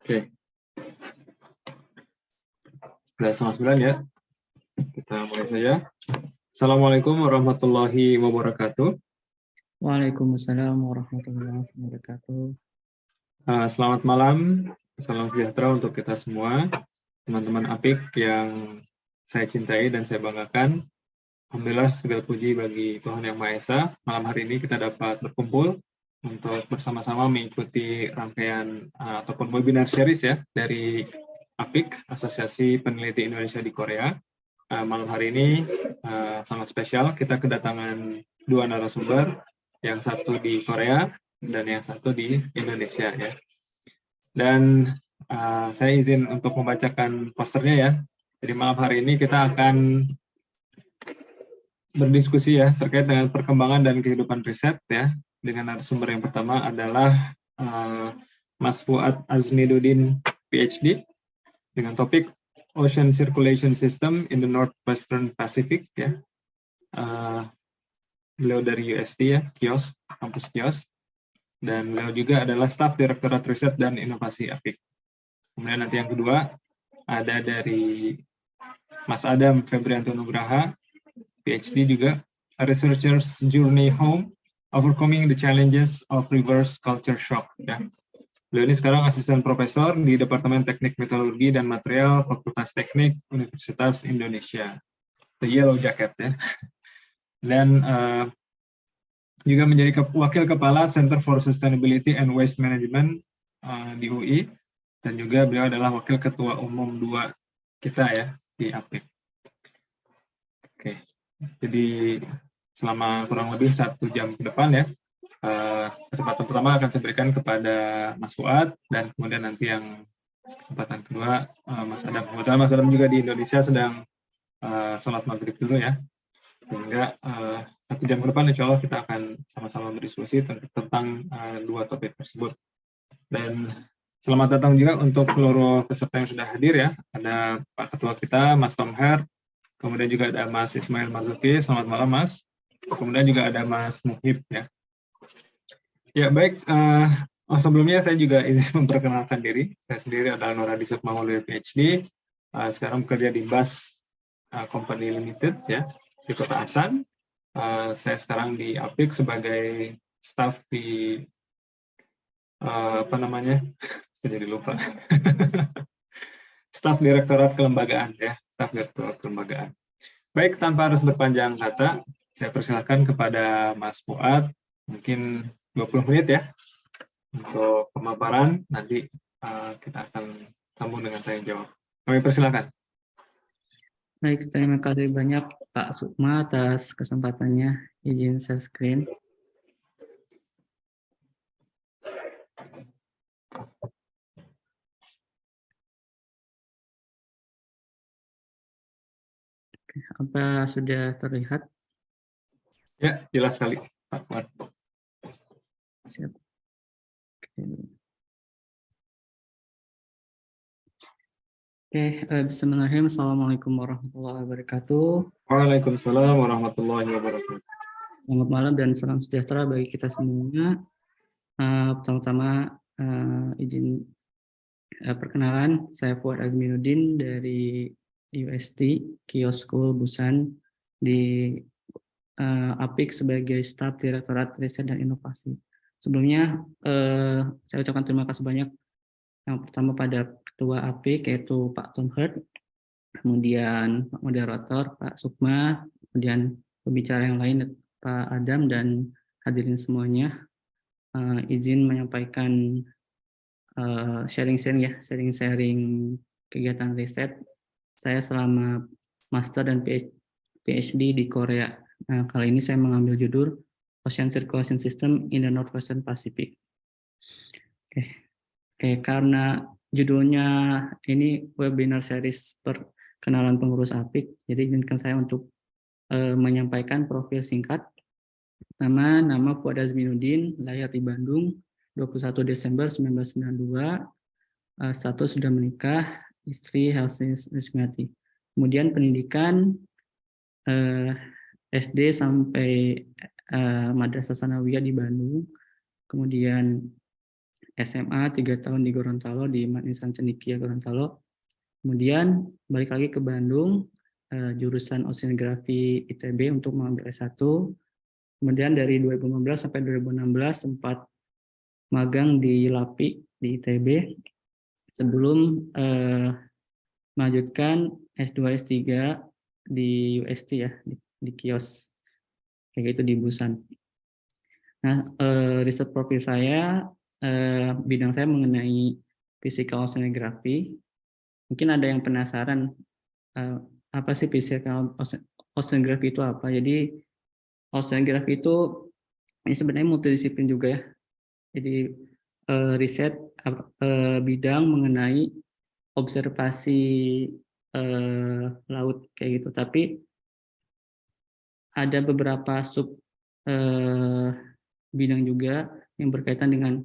Oke, sudah 9:30 ya. Kita mulai saja. Assalamualaikum warahmatullahi wabarakatuh. Waalaikumsalam warahmatullahi wabarakatuh. Selamat malam, salam sejahtera untuk kita semua, teman-teman APIK yang saya cintai dan saya banggakan. Alhamdulillah segala puji bagi Tuhan Yang Maha Esa. Malam hari ini kita dapat berkumpul untuk bersama-sama mengikuti rangkaian ataupun webinar series ya dari APIK, Asosiasi Peneliti Indonesia di Korea. Malam hari ini sangat spesial, kita kedatangan dua narasumber, yang satu di Korea dan yang satu di Indonesia ya. Dan saya izin untuk membacakan posternya ya. Jadi malam hari ini kita akan berdiskusi ya terkait dengan perkembangan dan kehidupan riset ya. Dengan narasumber yang pertama adalah Mas Fuad Azmiduddin PhD dengan topik Ocean Circulation System in the Northwestern Pacific ya. Beliau dari UST ya, KIOS, kampus KIOS. Dan beliau juga adalah staf Direktorat Riset dan Inovasi APIK. Kemudian nanti yang kedua ada dari Mas Adam Febrianto Nugraha, PhD juga, A Researcher's Journey Home, Overcoming the Challenges of Reverse Culture Shock. Ya. Beliau ini sekarang asisten profesor di Departemen Teknik Metodologi dan Material Fakultas Teknik Universitas Indonesia. The Yellow Jacket ya. Dan juga menjadi wakil kepala Center for Sustainability and Waste Management di UI, dan juga beliau adalah wakil ketua umum 2 kita ya di APIK. Oke, jadi selama kurang lebih 1 jam ke depan ya, kesempatan pertama akan saya berikan kepada Mas Fuad, dan kemudian nanti yang kesempatan kedua Mas Adam. Kebetulan Mas Adam juga di Indonesia sedang sholat maghrib dulu ya, sehingga 1 jam ke depan insya Allah kita akan sama-sama berdiskusi tentang 2 topik tersebut. Dan selamat datang juga untuk seluruh peserta yang sudah hadir ya. Ada Pak Ketua kita, Mas Tom Her, kemudian juga ada Mas Ismail Marzuki, selamat malam Mas. Kemudian juga ada Mas Muhib ya. Ya baik, sebelumnya saya juga izin memperkenalkan diri. Saya sendiri adalah Nur Hadi Sukmawulyo PhD, sekarang bekerja di BAS Company Limited ya, di Kota Asan. Saya sekarang di APIK sebagai staf di saya jadi lupa. Staf Direktorat Kelembagaan ya, staf Direktorat Kelembagaan. Baik, tanpa harus berpanjang kata, saya persilakan kepada Mas Fuad, mungkin 20 menit ya untuk pemaparan. Nanti kita akan sambung dengan tanya jawab. Kami persilakan. Baik, terima kasih banyak Pak Sukma atas kesempatannya. Izin share screen. Oke, apa sudah terlihat? Ya, jelas sekali Pak Fuad. Siap. Oke, bismillahirrahmanirrahim. Assalamualaikum warahmatullahi wabarakatuh. Waalaikumsalam warahmatullahi wabarakatuh. Selamat malam dan salam sejahtera bagi kita semuanya. Pertama-tama izin perkenalan, saya Fuad Azmiduddin dari UST KIOS School Busan di APIK sebagai staf Direktorat Riset dan Inovasi. Sebelumnya saya ucapkan terima kasih banyak. Yang pertama pada Ketua APIK yaitu Pak Tom Hert, kemudian Pak Moderator Pak Sukma, kemudian pembicara yang lain Pak Adam dan hadirin semuanya. Izin menyampaikan sharing kegiatan riset saya selama master dan PhD di Korea. Nah, kali ini saya mengambil judul Ocean Circulation System in the Northwestern Pacific. Oke, karena judulnya ini webinar series perkenalan pengurus APIK, jadi izinkan saya untuk menyampaikan profil singkat. Nama Fuad Azmiduddin, lahir di Bandung, 21 Desember 1992, status sudah menikah, istri Helsis Rismiati. Kemudian pendidikan SD sampai Madrasah Sanawiyah di Bandung, kemudian SMA 3 tahun di Gorontalo, di Insan Cendekia Gorontalo. Kemudian balik lagi ke Bandung, jurusan Oceanografi ITB untuk mengambil S1. Kemudian dari 2015 sampai 2016 sempat magang di LAPI di ITB sebelum melanjutkan S2 S3 di UST ya, di Kios kayak gitu di Busan. Nah, riset profil saya, bidang saya mengenai physical oceanography. Mungkin ada yang penasaran, apa sih physical oceanography itu apa? Jadi oceanography itu ini sebenarnya multidisiplin juga ya. Jadi riset bidang mengenai observasi laut kayak gitu. Tapi ada beberapa sub bidang juga yang berkaitan dengan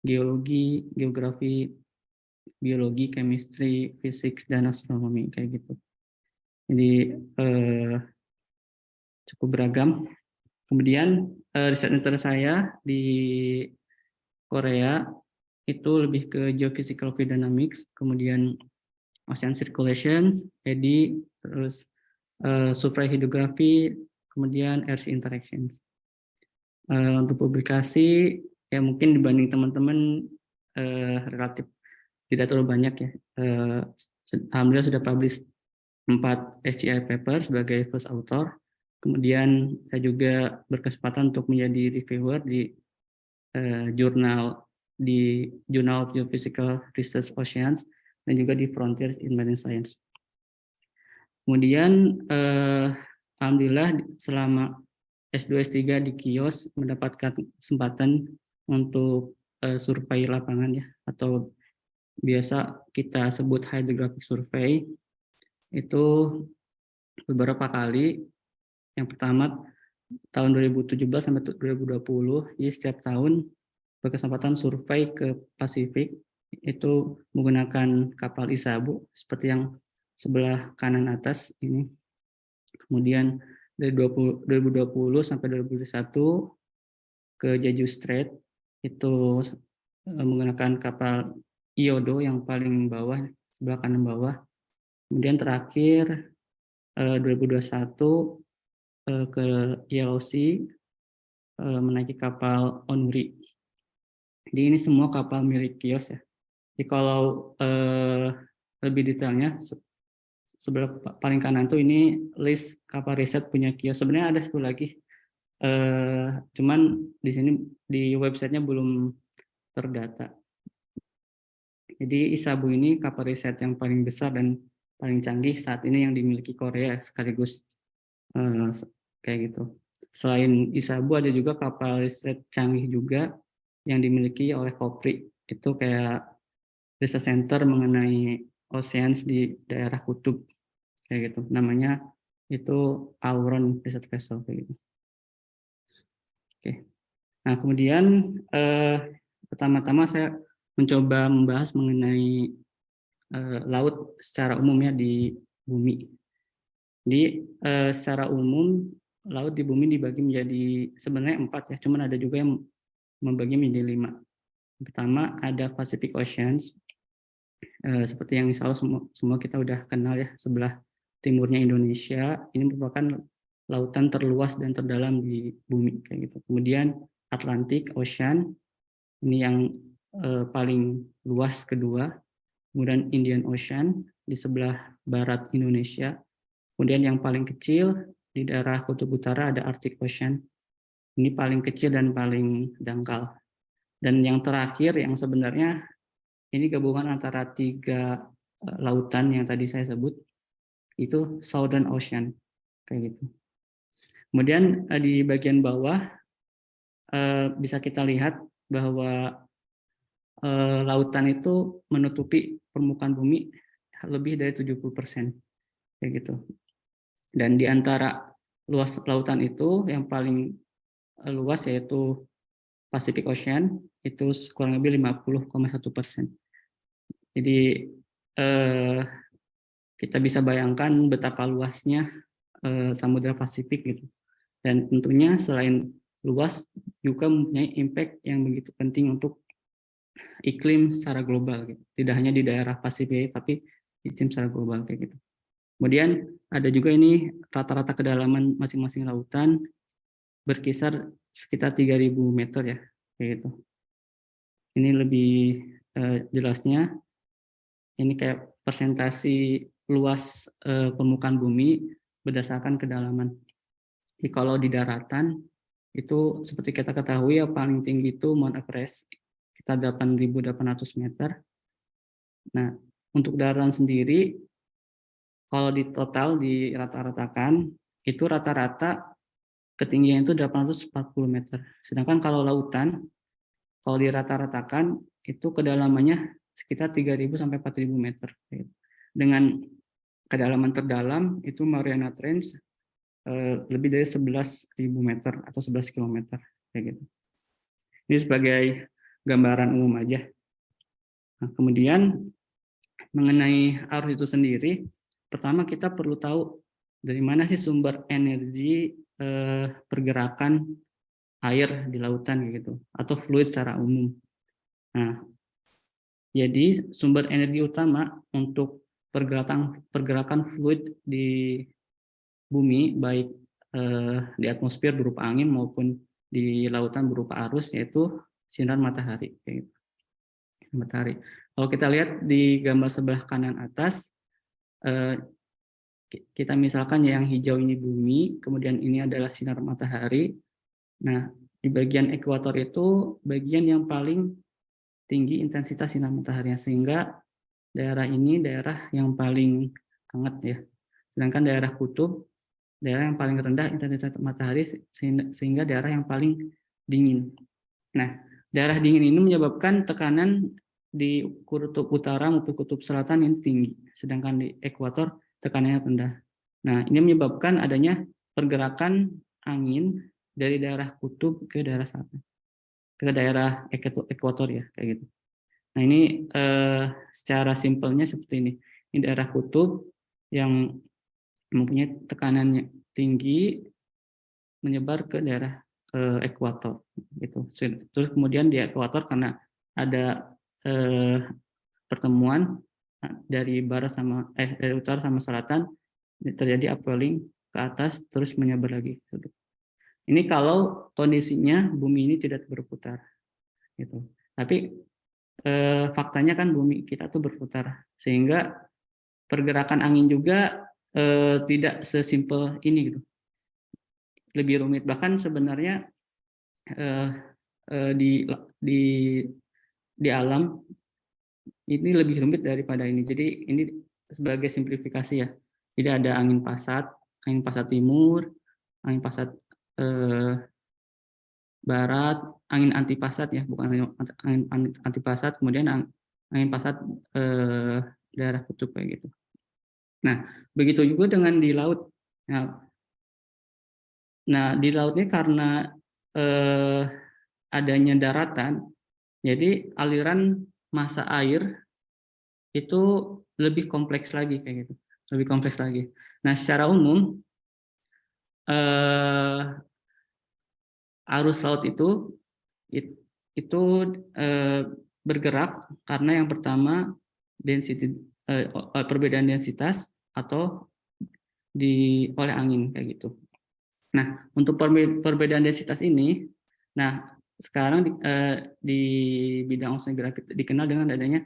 geologi, geografi, biologi, chemistry, fisik, dan astronomi kayak gitu. Jadi cukup beragam. Kemudian riset center saya di Korea itu lebih ke geophysical fluid dynamics, kemudian ocean circulations, eddy, terus survey hydrography, kemudian air sea interactions. Untuk publikasi ya mungkin dibanding teman-teman relatif tidak terlalu banyak ya. Alhamdulillah sudah publish 4 SCI paper sebagai first author. Kemudian saya juga berkesempatan untuk menjadi reviewer di Journal of Geophysical Research Oceans dan juga di Frontiers in Marine Science. Kemudian alhamdulillah selama S2 S3 di Kios mendapatkan kesempatan untuk survei lapangan ya, atau biasa kita sebut hydrographic survey. Itu beberapa kali. Yang pertama tahun 2017 sampai 2020, jadi setiap tahun berkesempatan survei ke Pasifik itu menggunakan kapal Isabu seperti yang sebelah kanan atas ini. Kemudian dari 2020 sampai 2021 ke Jeju Strait itu menggunakan kapal Iodo yang paling bawah, sebelah kanan bawah. Kemudian terakhir 2021 ke Yellow Sea menaiki kapal Onuri. Jadi ini semua kapal milik Kios ya. Jadi kalau lebih detailnya sebelah paling kanan tuh ini list kapal riset punya Kios. Sebenarnya ada satu lagi, cuman di sini di websitenya belum terdata. Jadi Isabu ini kapal riset yang paling besar dan paling canggih saat ini yang dimiliki Korea sekaligus kayak gitu. Selain Isabu ada juga kapal riset canggih juga yang dimiliki oleh Kopri. Itu kayak riset center mengenai oceans di daerah kutub kayak gitu. Namanya itu Auron Research Vessel kayak gitu. Oke. Nah, kemudian pertama-tama saya mencoba membahas mengenai laut secara umum ya di bumi. Jadi secara umum laut di bumi dibagi menjadi sebenarnya 4 ya, cuman ada juga yang membagi menjadi 5. Pertama ada Pacific Oceans, seperti yang insya Allah semua kita udah kenal ya, sebelah timurnya Indonesia. Ini merupakan lautan terluas dan terdalam di bumi kayak gitu. Kemudian Atlantic Ocean, ini yang paling luas kedua. Kemudian Indian Ocean di sebelah barat Indonesia. Kemudian yang paling kecil di daerah Kutub Utara ada Arctic Ocean. Ini paling kecil dan paling dangkal. Dan yang terakhir yang sebenarnya ini gabungan antara 3 lautan yang tadi saya sebut, itu Southern Ocean kayak gitu. Kemudian di bagian bawah bisa kita lihat bahwa lautan itu menutupi permukaan bumi lebih dari 70% kayak gitu. Dan di antara luas lautan itu yang paling luas yaitu Pacific Ocean, itu kurang lebih 50,1%. Jadi kita bisa bayangkan betapa luasnya Samudra Pasifik gitu. Dan tentunya selain luas juga mempunyai impact yang begitu penting untuk iklim secara global gitu. Tidak hanya di daerah Pasifik tapi iklim secara global kayak gitu. Kemudian ada juga ini rata-rata kedalaman masing-masing lautan berkisar sekitar 3.000 meter ya kayak gitu. Ini lebih jelasnya ini kayak persentasi luas permukaan bumi berdasarkan kedalaman. Jadi kalau di daratan itu seperti kita ketahui ya paling tinggi itu Mount Everest kita 8.800 meter. Nah, untuk daratan sendiri kalau di total di rata-ratakan itu rata-rata ketinggian itu 840 meter. Sedangkan kalau lautan kalau di rata-ratakan itu kedalamannya sekitar 3.000 sampai 4.000 meter. Dengan kedalaman terdalam itu Mariana Trench lebih dari 11.000 meter atau 11 kilometer kayak gitu. Ini sebagai gambaran umum aja. Nah, kemudian mengenai arus itu sendiri, pertama kita perlu tahu dari mana sih sumber energi pergerakan air di lautan gitu atau fluid secara umum. Nah, jadi sumber energi utama untuk pergerakan fluid di bumi baik di atmosfer berupa angin maupun di lautan berupa arus yaitu sinar matahari. Matahari. Kalau kita lihat di gambar sebelah kanan atas, kita misalkan yang hijau ini bumi, kemudian ini adalah sinar matahari. Nah, di bagian ekuator itu bagian yang paling tinggi intensitas sinar matahari, sehingga daerah ini daerah yang paling hangat ya. Sedangkan daerah kutub daerah yang paling rendah intensitas matahari sehingga daerah yang paling dingin. Nah, daerah dingin ini menyebabkan tekanan di kutub utara maupun kutub selatan yang tinggi, sedangkan di ekuator tekanannya rendah. Nah, ini menyebabkan adanya pergerakan angin dari daerah kutub ke daerah selatan, ke daerah ekuator ya, kayak gitu. Nah, ini secara simpelnya seperti ini. Ini daerah kutub yang mempunyai tekanannya tinggi menyebar ke daerah ekuator gitu. Terus kemudian di ekuator karena ada pertemuan dari barat sama dari utara sama selatan terjadi upwelling ke atas terus menyebar lagi. Ini kalau kondisinya bumi ini tidak berputar gitu. Tapi faktanya kan bumi kita tuh berputar sehingga pergerakan angin juga tidak sesimpel ini gitu, lebih rumit. Bahkan sebenarnya di alam ini lebih rumit daripada ini. Jadi ini sebagai simplifikasi ya. Jadi ada angin pasat timur, angin pasat barat, angin antipasat ya, bukan angin antipasat, kemudian angin pasat daerah kutub kayak gitu. Nah, begitu juga dengan di laut. Nah, di lautnya karena adanya daratan, jadi aliran massa air itu lebih kompleks lagi kayak gitu, lebih kompleks lagi. Nah, secara umum arus laut itu bergerak karena yang pertama perbedaan densitas atau oleh angin kayak gitu. Nah, untuk perbedaan densitas ini, nah sekarang di bidang oceanography dikenal dengan adanya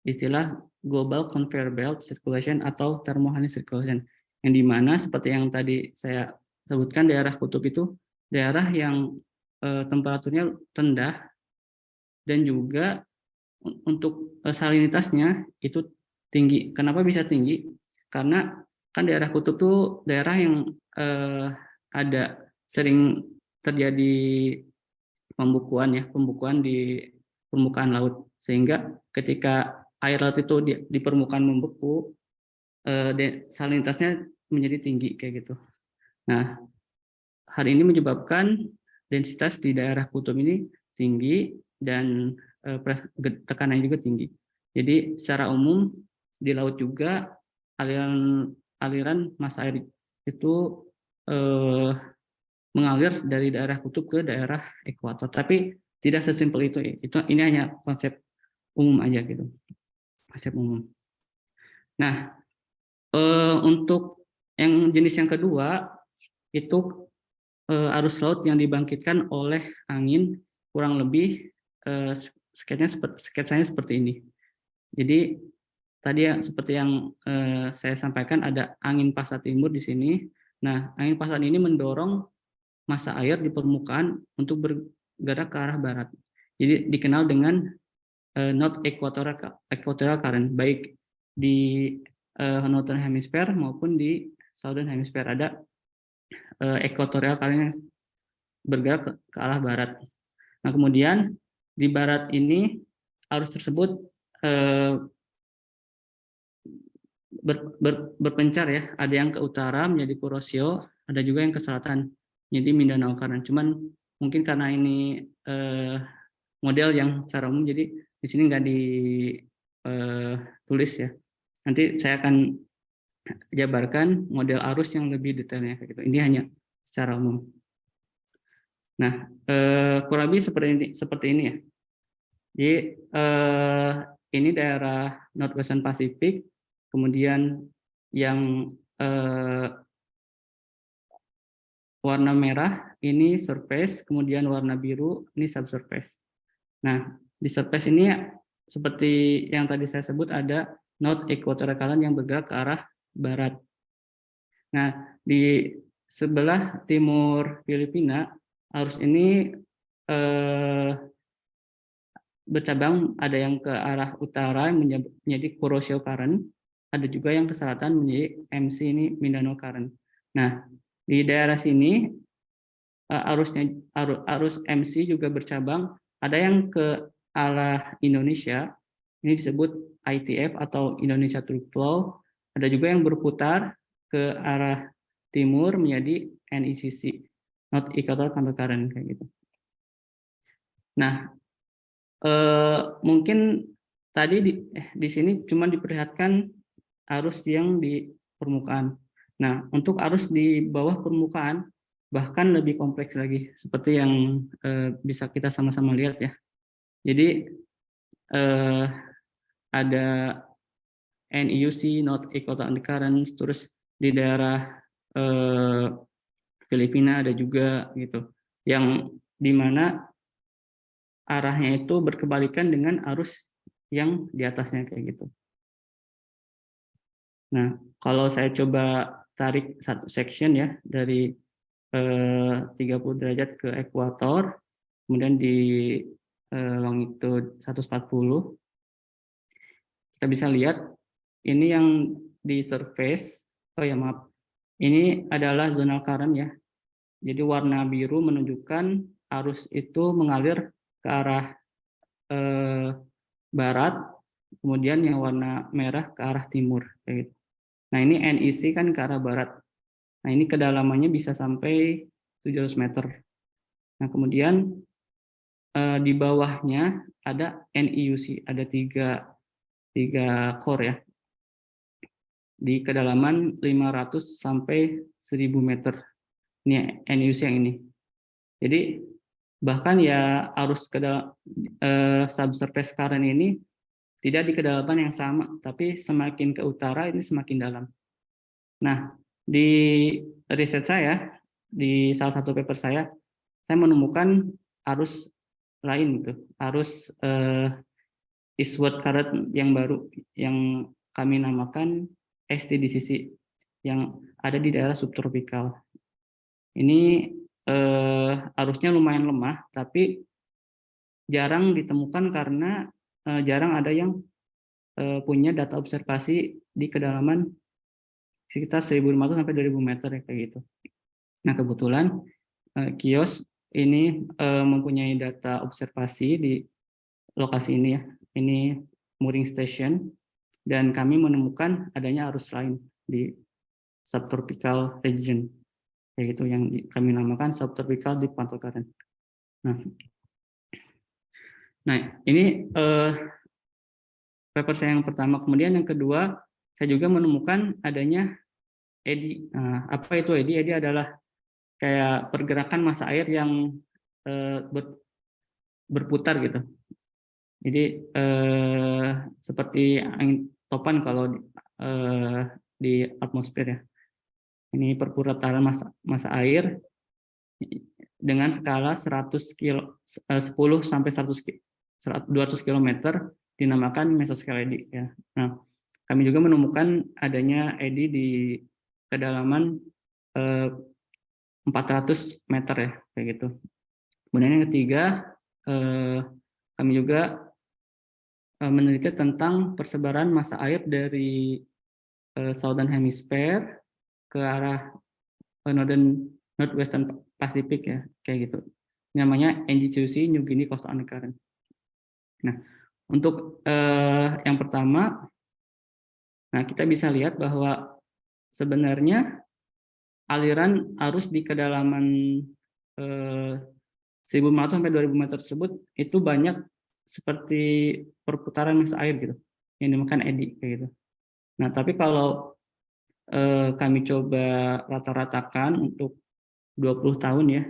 istilah global conveyor belt circulation atau thermohaline circulation, yang dimana seperti yang tadi saya sebutkan daerah kutub itu daerah yang temperaturnya rendah dan juga untuk salinitasnya itu tinggi. Kenapa bisa tinggi? Karena kan daerah kutub itu daerah yang ada sering terjadi pembukuan di permukaan laut, sehingga ketika air laut itu di permukaan membeku, salinitasnya menjadi tinggi kayak gitu. Nah, hal ini menyebabkan densitas di daerah kutub ini tinggi dan tekanan juga tinggi. Jadi secara umum di laut juga aliran massa air itu mengalir dari daerah kutub ke daerah ekuator. Tapi Tidak sesimpel itu. Ini hanya konsep umum aja gitu. Konsep umum. Nah, untuk yang jenis yang kedua itu arus laut yang dibangkitkan oleh angin, kurang lebih sketsanya seperti ini. Jadi tadi ya seperti yang saya sampaikan, ada angin pasat timur di sini. Nah, angin pasat ini mendorong massa air di permukaan untuk bergerak ke arah barat. Jadi dikenal dengan North Equatorial Current, baik di Northern Hemisphere maupun di Southern Hemisphere. Ada Equatorial Current yang bergerak ke arah barat. Nah, kemudian di barat ini arus tersebut berpencar ya. Ada yang ke utara menjadi Kuroshio, ada juga yang ke selatan menjadi Mindanao Current. Cuman mungkin karena ini model yang secara umum, jadi di sini nggak ditulis ya. Nanti saya akan jabarkan model arus yang lebih detailnya kayak gitu. Ini hanya secara umum. Nah, kurang lebih seperti ini ya. Jadi ini daerah Northwestern Pacific, kemudian yang warna merah ini surface, kemudian warna biru ini subsurface. Nah, di surface ini seperti yang tadi saya sebut, ada North Equatorial Current yang bergerak ke arah barat. Nah, di sebelah timur Filipina, arus ini bercabang, ada yang ke arah utara menjadi Kuroshio Current, ada juga yang ke selatan menjadi MC ini Mindanao Current. Nah, di daerah sini arus MC juga bercabang, ada yang ke arah Indonesia, ini disebut ITF atau Indonesia True Flow, ada juga yang berputar ke arah timur menjadi NECC, North Equatorial Countercurrent kayak gitu. Nah, mungkin tadi di sini cuma diperlihatkan arus yang di permukaan. Nah, untuk arus di bawah permukaan bahkan lebih kompleks lagi, seperti yang bisa kita sama-sama lihat ya. Jadi ada NEUC, North Equatorial Undercurrent, terus di daerah Filipina ada juga gitu, yang dimana arahnya itu berkebalikan dengan arus yang di atasnya kayak gitu. Nah, kalau saya coba tarik satu section ya dari 30 derajat ke ekuator, kemudian di longitude 140, kita bisa lihat ini yang di surface, ini adalah zonal current ya. Jadi warna biru menunjukkan arus itu mengalir ke arah barat, kemudian yang warna merah ke arah timur. Nah, ini NEC kan ke arah barat. Nah, ini kedalamannya bisa sampai 700 meter. Nah, kemudian di bawahnya ada NEUC, ada tiga core ya, di kedalaman 500 sampai 1000 meter. Ini NEUC yang ini. Jadi bahkan ya arus subsurface current ini tidak di kedalaman yang sama, tapi semakin ke utara ini semakin dalam. Nah, di riset saya, di salah satu paper saya menemukan arus lain gitu, arus eastward current yang baru, yang kami namakan STDCC, yang ada di daerah subtropikal. Ini arusnya lumayan lemah, tapi jarang ditemukan karena jarang ada yang punya data observasi di kedalaman sekitar 1.500 sampai 2.000 meter ya, kayak gitu. Nah, kebetulan KIOS ini mempunyai data observasi di lokasi ini ya. Ini mooring station, dan kami menemukan adanya arus lain di subtropical region, yaitu yang kami namakan subtropical deep mantle current. Nah, ini paper saya yang pertama. Kemudian yang kedua, saya juga menemukan adanya eddy. Nah, apa itu eddy? Eddy adalah kayak pergerakan massa air yang berputar gitu. Jadi seperti angin topan kalau di atmosfer ya. Ini perputaran massa air dengan skala 100 kilo, 10 sampai 200 km dinamakan mesoscale eddy ya. Nah, kami juga menemukan adanya eddy di kedalaman 400 meter ya, kayak gitu. Kemudian yang ketiga, kami juga meneliti tentang persebaran massa air dari Southern Hemisphere ke arah Northwestern Pacific ya, kayak gitu. Namanya NGCUC, New Guinea Coastal Undercurrent. Nah, untuk yang pertama, nah kita bisa lihat bahwa sebenarnya aliran arus di kedalaman 1.500 sampai 2.000 meter tersebut itu banyak seperti perputaran massa air gitu, yang dinamakan eddy kayak gitu. Nah, tapi kalau kami coba rata-ratakan untuk 20 tahun ya,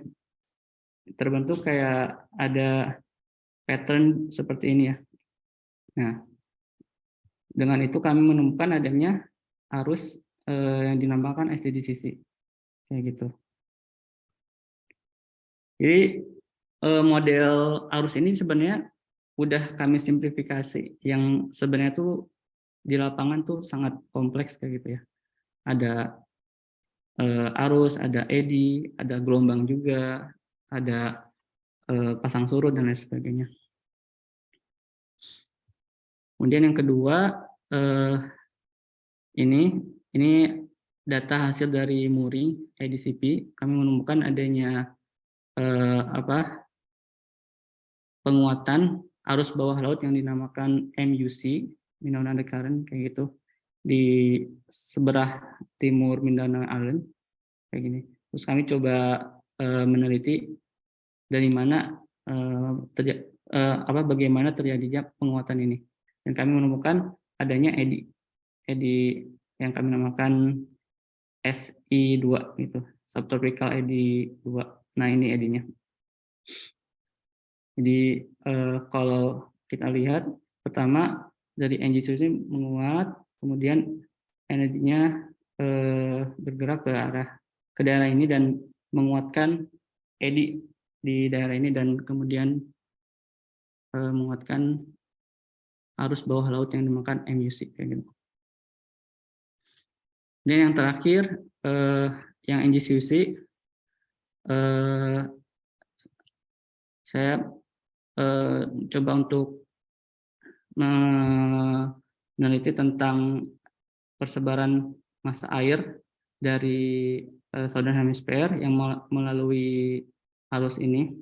terbentuk kayak ada pattern seperti ini ya. Nah, dengan itu kami menemukan adanya arus yang dinamakan SDDCC kayak gitu. Jadi model arus ini sebenarnya udah kami simplifikasi, yang sebenarnya tuh di lapangan tuh sangat kompleks kayak gitu ya. Ada arus, ada eddy, ada gelombang juga, ada pasang surut dan lain sebagainya. Kemudian yang kedua, ini data hasil dari MURI EDCP. Kami menemukan adanya penguatan arus bawah laut yang dinamakan MUC, Mindanao Undercurrent kayak gitu, di seberang timur Mindanao Island kayak gini. Terus kami coba meneliti dari mana bagaimana terjadinya penguatan ini, dan kami menemukan adanya eddy yang kami namakan SI2 gitu, subtropical eddy 2. Nah, ini eddy-nya. Jadi kalau kita lihat, pertama dari NGCUC menguat, kemudian energinya bergerak ke daerah ini dan menguatkan eddy di daerah ini, dan kemudian menguatkan arus bawah laut yang dinamakan MUC kayak gitu. Dan yang terakhir yang NGCUC, saya coba untuk meneliti tentang persebaran massa air dari Southern Hemisphere yang melalui arus ini.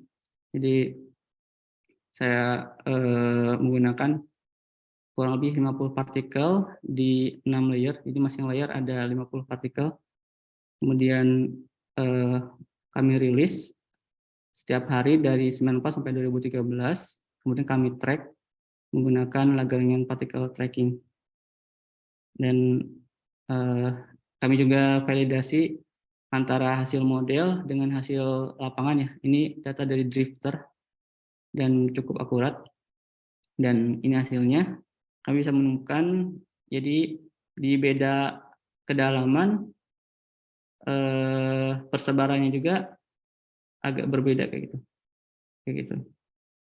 Jadi saya menggunakan kurang lebih 50 partikel di 6 layer. Jadi masing layer ada 50 partikel. Kemudian kami rilis setiap hari dari 94 sampai 2013. Kemudian kami track menggunakan Lagrangian Particle Tracking. Dan kami juga validasi antara hasil model dengan hasil lapangan ya. Ini data dari Drifter dan cukup akurat. Dan ini hasilnya, kami bisa menemukan jadi di beda kedalaman persebarannya juga agak berbeda kayak gitu.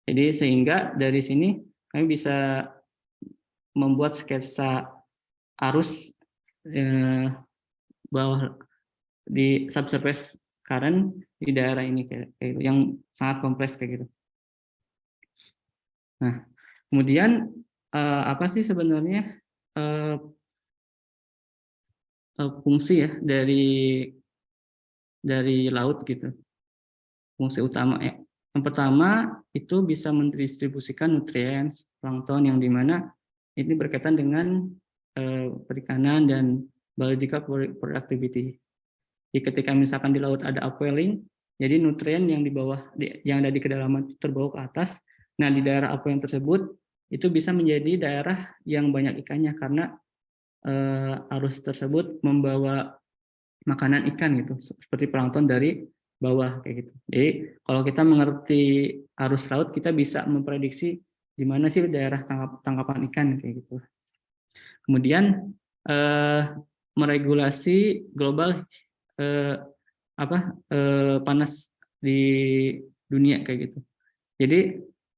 Jadi sehingga dari sini kami bisa membuat sketsa arus bawah di subsurface current di daerah ini kayak gitu, yang sangat kompleks kayak gitu. Nah, kemudian apa sih sebenarnya fungsi ya dari laut gitu? Fungsi utama ya. Yang pertama itu bisa mendistribusikan nutrien, plankton, yang dimana ini berkaitan dengan perikanan dan biological productivity. Jadi ketika misalkan di laut ada upwelling, jadi nutrien yang di bawah yang ada di kedalaman itu terbawa ke atas. Nah, di daerah upwelling tersebut itu bisa menjadi daerah yang banyak ikannya karena arus tersebut membawa makanan ikan gitu, seperti plankton dari bawah kayak gitu. Jadi kalau kita mengerti arus laut, kita bisa memprediksi di mana sih daerah tangkapan ikan kayak gitu. Kemudian meregulasi global panas di dunia kayak gitu. Jadi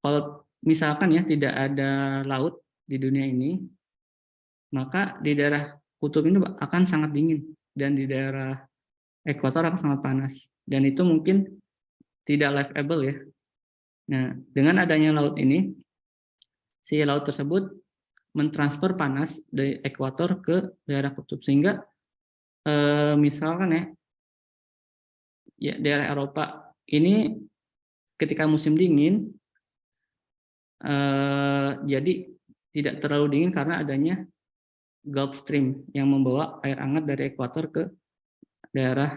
kalau misalkan ya tidak ada laut di dunia ini, maka di daerah kutub ini akan sangat dingin dan di daerah ekuator akan sangat panas. Dan itu mungkin tidak livable ya. Nah, dengan adanya laut ini, si laut tersebut mentransfer panas dari ekuator ke daerah kutub, sehingga misalkan ya daerah Eropa ini ketika musim dingin jadi tidak terlalu dingin karena adanya Gulf Stream yang membawa air hangat dari ekuator ke daerah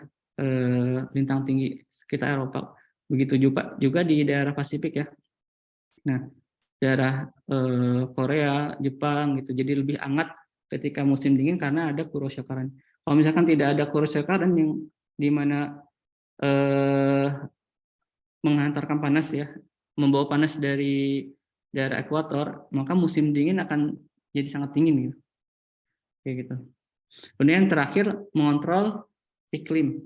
lintang tinggi sekitar Eropa. Begitu juga di daerah Pasifik ya. Nah, daerah Korea, Jepang gitu. Jadi lebih hangat ketika musim dingin karena ada Kuroshio Current. Kalau misalkan tidak ada Kuroshio Current yang di mana menghantarkan panas ya, membawa panas dari daerah ekuator, maka musim dingin akan jadi sangat dingin gitu. Kayak gitu. Kemudian yang terakhir mengontrol iklim.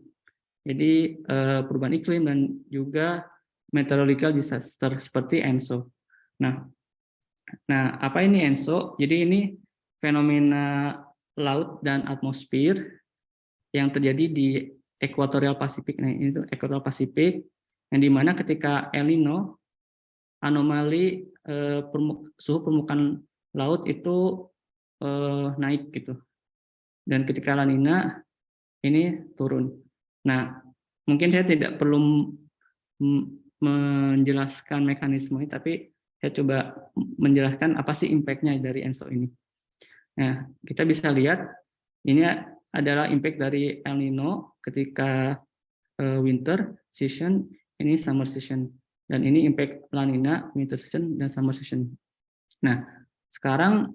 Jadi perubahan iklim dan juga meteorological disaster seperti ENSO. Nah, apa ini ENSO? Jadi ini fenomena laut dan atmosfer yang terjadi di Equatorial Pacific. Nah, ini tuh Equatorial Pacific yang dimana ketika El Nino, anomali suhu permukaan laut itu naik gitu. Dan ketika La Nina ini turun. Nah, mungkin saya tidak perlu menjelaskan mekanisme ini, tapi saya coba menjelaskan apa sih impact-nya dari ENSO ini. Nah, kita bisa lihat ini adalah impact dari El Nino ketika winter season, ini summer season. Dan ini impact La Nina, winter season, dan summer season. Nah, sekarang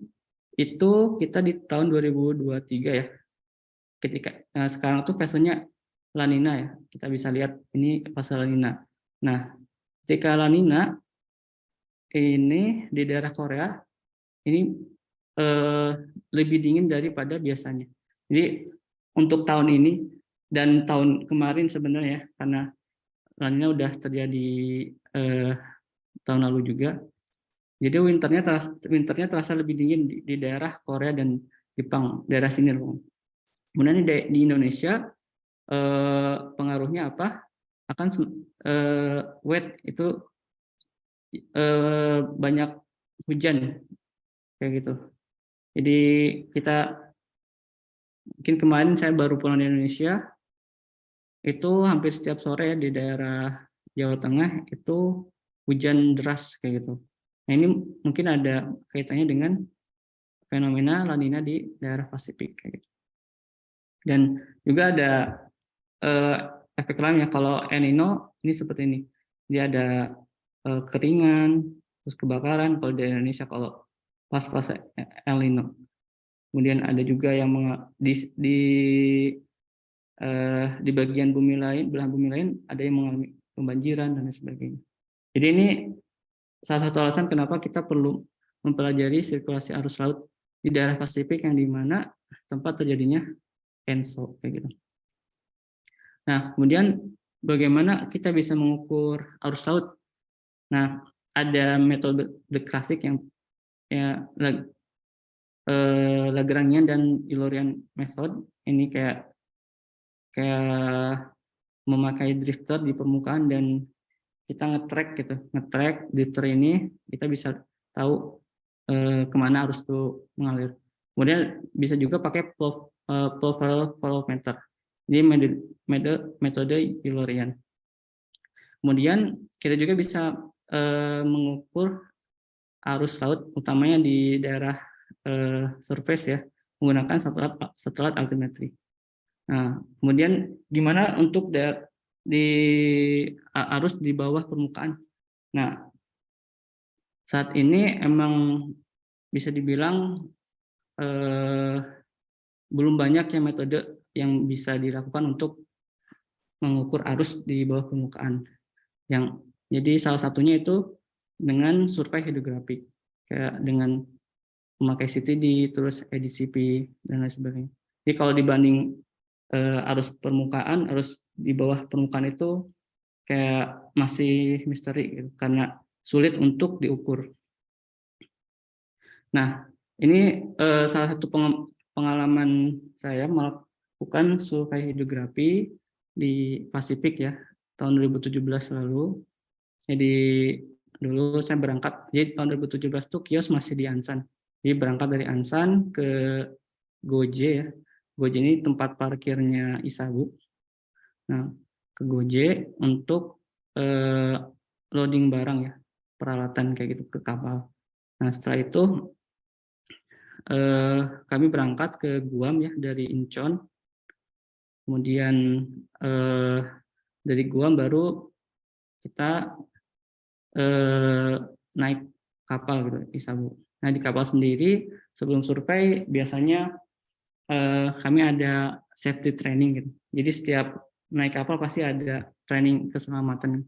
itu kita di tahun 2023 ya. Sekarang tuh fasenya La Nina ya. Kita bisa lihat ini fase La Nina. Nah, ketika La Nina ini di daerah Korea ini lebih dingin daripada biasanya. Jadi untuk tahun ini dan tahun kemarin sebenarnya karena La Nina udah terjadi tahun lalu juga. Jadi winternya terasa lebih dingin di daerah Korea dan Jepang, daerah sini loh. Kemudian di Indonesia pengaruhnya apa? Akan wet itu banyak hujan kayak gitu. Jadi kita mungkin kemarin saya baru pulang di Indonesia, itu hampir setiap sore di daerah Jawa Tengah itu hujan deras kayak gitu. Nah ini mungkin ada kaitannya dengan fenomena La Nina di daerah Pasifik kayak gitu. Dan juga ada efek lainnya kalau El Nino ini seperti ini. Dia ada keringan, terus kebakaran kalau di Indonesia kalau pas El Nino. Kemudian ada juga yang di bagian bumi lain, belahan bumi lain ada yang mengalami pembanjiran dan lain sebagainya. Jadi ini salah satu alasan kenapa kita perlu mempelajari sirkulasi arus laut di daerah Pasifik yang dimana tempat terjadinya ENSO kayak gitu. Nah, kemudian bagaimana kita bisa mengukur arus laut? Nah, ada metode klasik yang ya, Lagrangian dan Eulerian method. Ini kayak memakai drifter di permukaan dan kita nge-track drifter ini, kita bisa tahu kemana arus itu mengalir. Kemudian bisa juga pakai flow meter. Ini metode Eulerian. Kemudian kita juga bisa mengukur arus laut, utamanya di daerah surface ya, menggunakan satelit altimetry. Nah, kemudian gimana untuk arus di bawah permukaan? Nah, saat ini emang bisa dibilang belum banyak ya metode yang bisa dilakukan untuk mengukur arus di bawah permukaan. Jadi salah satunya itu dengan survei hidrografi, kayak dengan memakai CTD, terus EDCP dan lain sebagainya. Jadi kalau dibanding arus permukaan, arus di bawah permukaan itu kayak masih misteri gitu, karena sulit untuk diukur. Nah, ini salah satu pengalaman saya melakukan survei hidrografi di Pasifik ya, tahun 2017 lalu. Jadi dulu saya berangkat, jadi tahun 2017 tuh kios masih di Ansan. Jadi berangkat dari Ansan ke Goje ya. Goje ini tempat parkirnya Isabu. Nah, ke Goje untuk loading barang ya, peralatan kayak gitu ke kapal. Nah, setelah itu kami berangkat ke Guam ya dari Incheon. Kemudian dari Guam baru kita naik kapal gitu, Isabu. Nah, di kapal sendiri sebelum survei biasanya kami ada safety training gitu. Jadi setiap naik kapal pasti ada training keselamatan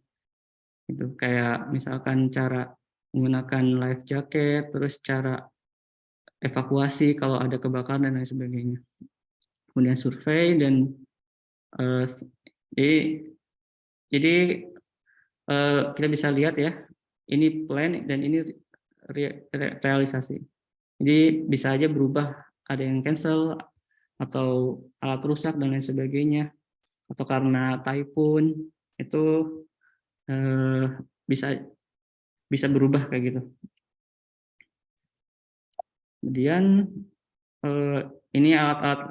gitu. Kayak misalkan cara menggunakan life jacket, terus cara evakuasi kalau ada kebakaran dan lain sebagainya. Kemudian survei dan jadi kita bisa lihat ya, ini plan dan ini realisasi. Jadi bisa aja berubah, ada yang cancel atau alat rusak dan lain sebagainya, atau karena typhoon itu bisa berubah kayak gitu. Kemudian ini alat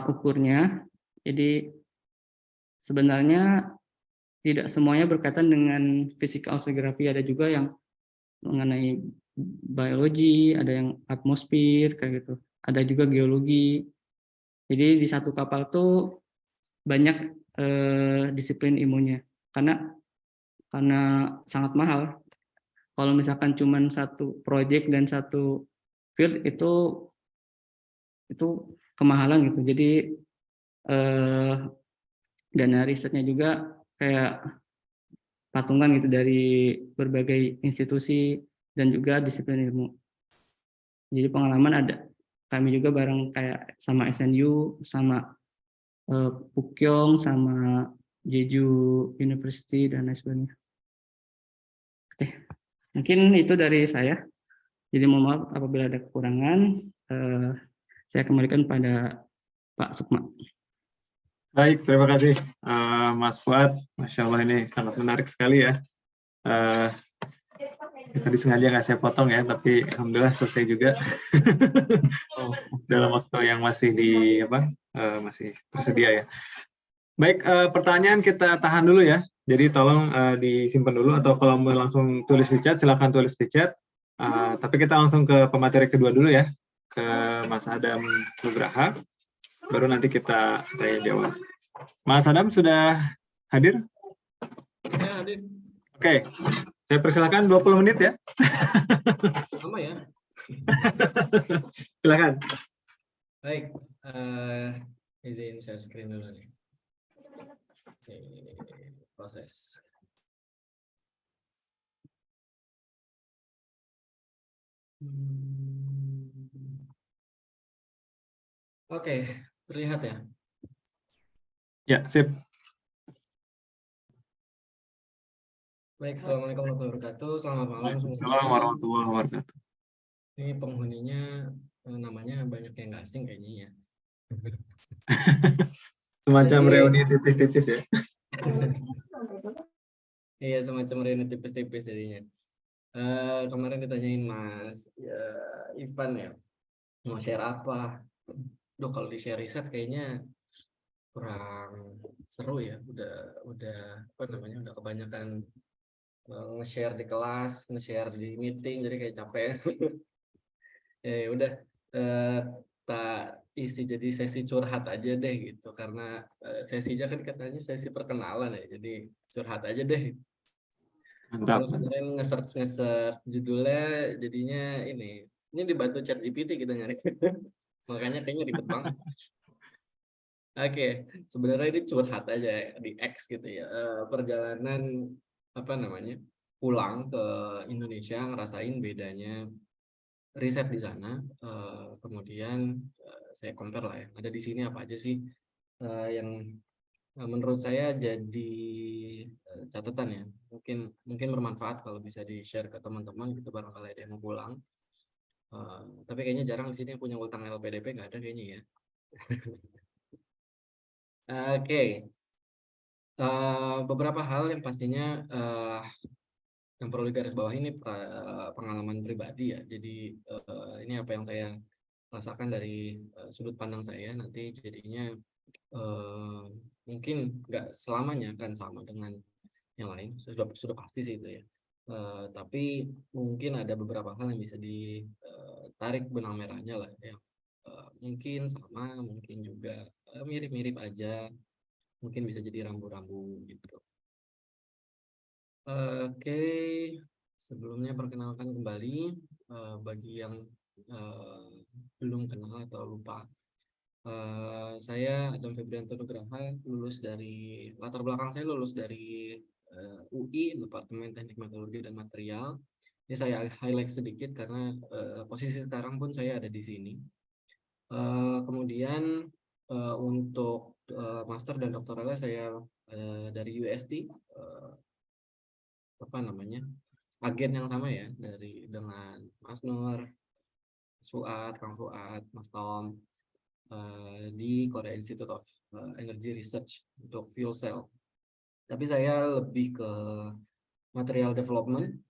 ukurnya. Jadi sebenarnya tidak semuanya berkaitan dengan physical oceanography, ada juga yang mengenai biologi, ada yang atmosfer kayak gitu, ada juga geologi. Jadi di satu kapal tuh banyak disiplin ilmunya, karena sangat mahal. Kalau misalkan cuma satu project dan satu field itu kemahalan gitu. Jadi dana risetnya juga kayak patungan gitu dari berbagai institusi dan juga disiplin ilmu. Jadi pengalaman ada, kami juga bareng kayak sama SNU, sama Pukyong, sama Jeju University dan lain sebagainya. Oke, mungkin itu dari saya. Jadi mohon maaf apabila ada kekurangan. Saya kembalikan pada Pak Sukma. Baik, terima kasih Mas Fuad. Masya Allah ini sangat menarik sekali ya. Tadi sengaja nggak saya potong ya, tapi alhamdulillah selesai juga dalam waktu yang masih masih tersedia ya. Baik, pertanyaan kita tahan dulu ya. Jadi tolong disimpan dulu, atau kalau mau langsung tulis di chat, silakan tulis di chat. Tapi kita langsung ke pemateri kedua dulu ya, ke Mas Adam Nugraha. Baru nanti kita tanya jawab. Mas Adam sudah hadir? Ya, hadir. Oke, saya persilakan 20 menit ya. Lama ya. Silakan. Baik, izin share screen dulu nih. Oke, proses. Oke, terlihat ya. Ya, sip. Baik, assalamualaikum warahmatullahi wabarakatuh. Selamat malam semua. Assalamualaikum warahmatullahi wabarakatuh. Ini penghuninya namanya banyak yang nggak asing kayaknya ya. Semacam Jadi, reuni tipis-tipis ya. iya, semacam reuni tipis-tipis jadinya. Kemarin ditanyain Mas Ivan ya, mau share apa? Duh, kalau di share riset kayaknya kurang seru ya. Udah apa namanya? Udah kebanyakan nge-share di kelas, nge-share di meeting, jadi kayak capek. Ya udah, tak isi jadi sesi curhat aja deh gitu, karena sesinya kan katanya sesi perkenalan ya, jadi curhat aja deh. Mantap. Terus kemarin nge-search judulnya, jadinya ini dibantu ChatGPT kita nyari. Makanya kayaknya ribet banget. Oke, sebenarnya ini curhat aja ya, di X gitu ya. Perjalanan apa namanya pulang ke Indonesia, ngerasain bedanya riset di sana. Kemudian saya compare lah ya, ada di sini apa aja sih yang menurut saya jadi catatan ya. Mungkin bermanfaat kalau bisa di-share ke teman-teman gitu barangkali ada yang mau pulang. Tapi kayaknya jarang di sini yang punya utang LPDP, nggak ada kayaknya ya. Oke. Beberapa hal yang pastinya yang perlu digarisbawahi ini pengalaman pribadi ya. Jadi ini apa yang saya rasakan dari sudut pandang saya, nanti jadinya mungkin nggak selamanya akan sama dengan yang lain, sudah pasti sih itu ya. Tapi mungkin ada beberapa hal yang bisa ditarik benang merahnya lah ya. Mungkin sama, mungkin juga mirip-mirip aja, mungkin bisa jadi rambu-rambu gitu. Oke, sebelumnya perkenalkan kembali bagi yang belum kenal atau lupa. Saya Adam Febrianto Nugraha, latar belakang saya lulus dari UI, Departemen Teknik Metalurgi dan Material. Ini saya highlight sedikit karena posisi sekarang pun saya ada di sini. Kemudian untuk master dan doktoralnya saya dari UST, apa namanya, agen yang sama ya, dengan Mas Nur, Fuad, Kang Fuad, Mas Tom, di Korea Institute of Energy Research untuk fuel cell. Tapi saya lebih ke material development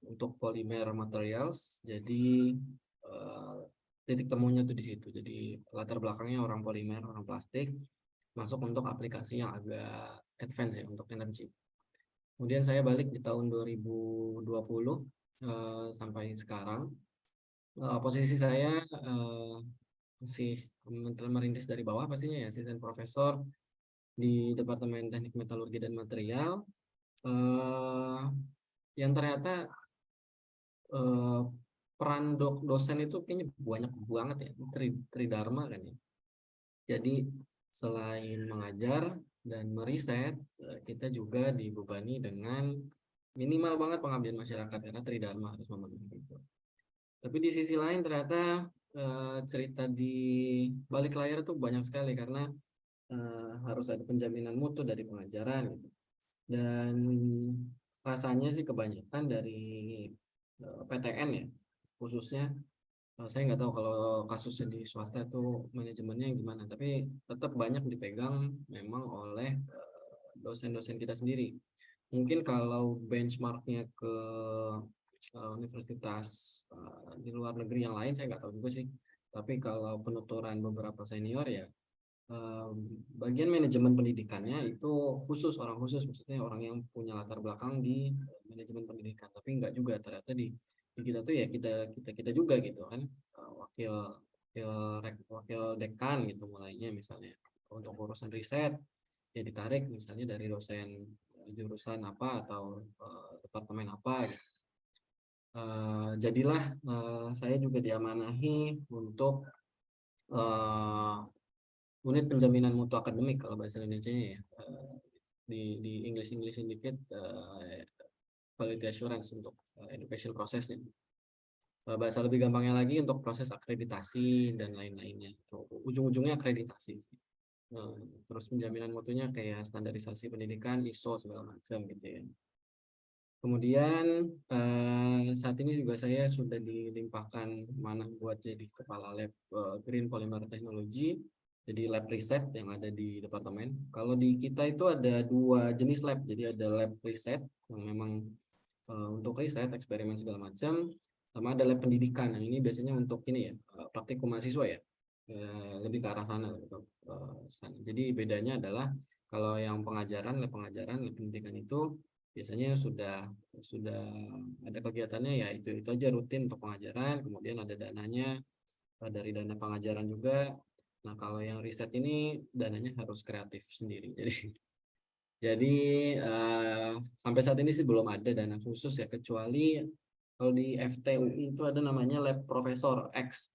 untuk polymer materials. Jadi titik temunya tuh di situ. Jadi latar belakangnya orang polimer, orang plastik, masuk untuk aplikasi yang agak advance ya untuk energi. Kemudian saya balik di tahun 2020 sampai sekarang. Posisi saya masih merintis dari bawah pastinya ya, asisten profesor di Departemen Teknik Metalurgi dan Material, yang ternyata peran dosen itu kayaknya banyak banget ya, tridharma kan ya. Jadi selain mengajar dan meriset, kita juga dibebani dengan minimal banget pengabdian masyarakat karena tridharma harus memenuhi itu. Tapi di sisi lain ternyata cerita di balik layar tuh banyak sekali karena harus ada penjaminan mutu dari pengajaran gitu. Dan rasanya sih kebanyakan dari PTN ya, khususnya saya nggak tahu kalau kasusnya di swasta itu manajemennya gimana, tapi tetap banyak dipegang memang oleh dosen-dosen kita sendiri. Mungkin kalau benchmarknya ke universitas di luar negeri yang lain saya nggak tahu juga sih, tapi kalau penuturan beberapa senior ya bagian manajemen pendidikannya itu khusus, orang khusus, maksudnya orang yang punya latar belakang di manajemen pendidikan. Tapi nggak juga, ternyata di kita tuh ya kita juga gitu kan, wakil dekan gitu mulainya, misalnya untuk urusan riset ya ditarik misalnya dari dosen jurusan apa atau departemen apa gitu. Jadilah saya juga diamanahi untuk unit penjaminan mutu akademik kalau bahasa Indonesia ya, di English dikit, quality assurance untuk education prosesnya. Bahasa lebih gampangnya lagi untuk proses akreditasi dan lain-lainnya. Ujung-ujungnya akreditasi. Terus penjaminan mutunya kayak standarisasi pendidikan, ISO segala macam gitu ya. Kemudian saat ini juga saya sudah dilimpahkan manah buat jadi kepala lab Green Polymer Technology, jadi lab riset yang ada di departemen. Kalau di kita itu ada dua jenis lab, jadi ada lab riset yang memang untuk riset, eksperimen segala macam, sama ada lab pendidikan. Yang ini biasanya untuk ini ya, praktikum mahasiswa ya, lebih ke arah sana. Jadi bedanya adalah kalau yang pengajaran, lab pendidikan itu biasanya sudah ada kegiatannya ya itu aja rutin untuk pengajaran, kemudian ada dananya dari dana pengajaran juga. Nah kalau yang riset ini dananya harus kreatif sendiri, jadi sampai saat ini sih belum ada dana khusus ya, kecuali kalau di FTUI itu ada namanya lab profesor X,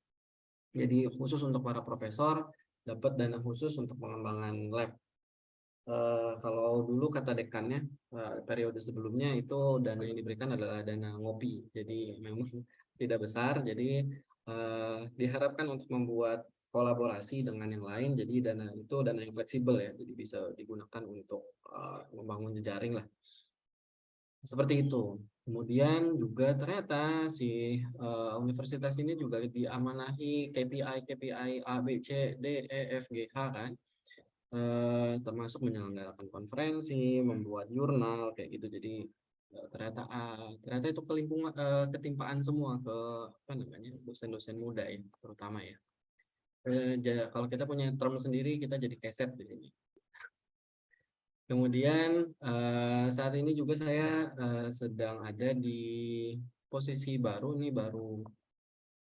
jadi khusus untuk para profesor dapat dana khusus untuk pengembangan lab. Kalau dulu kata dekannya periode sebelumnya itu dana yang diberikan adalah dana ngopi, jadi memang tidak besar. Jadi diharapkan untuk membuat kolaborasi dengan yang lain. Jadi dana itu dana yang fleksibel ya, jadi bisa digunakan untuk membangun jejaring lah. Seperti itu. Kemudian juga ternyata si universitas ini juga diamanahi KPI A, B, C, D, E, F, G, H kan. Termasuk menyelenggarakan konferensi, membuat jurnal kayak gitu. Jadi ternyata itu ketimpaan semua ke apa namanya dosen-dosen muda ya, terutama ya. Kalau kita punya term sendiri, kita jadi keset di sini. Kemudian saat ini juga saya sedang ada di posisi baru nih, baru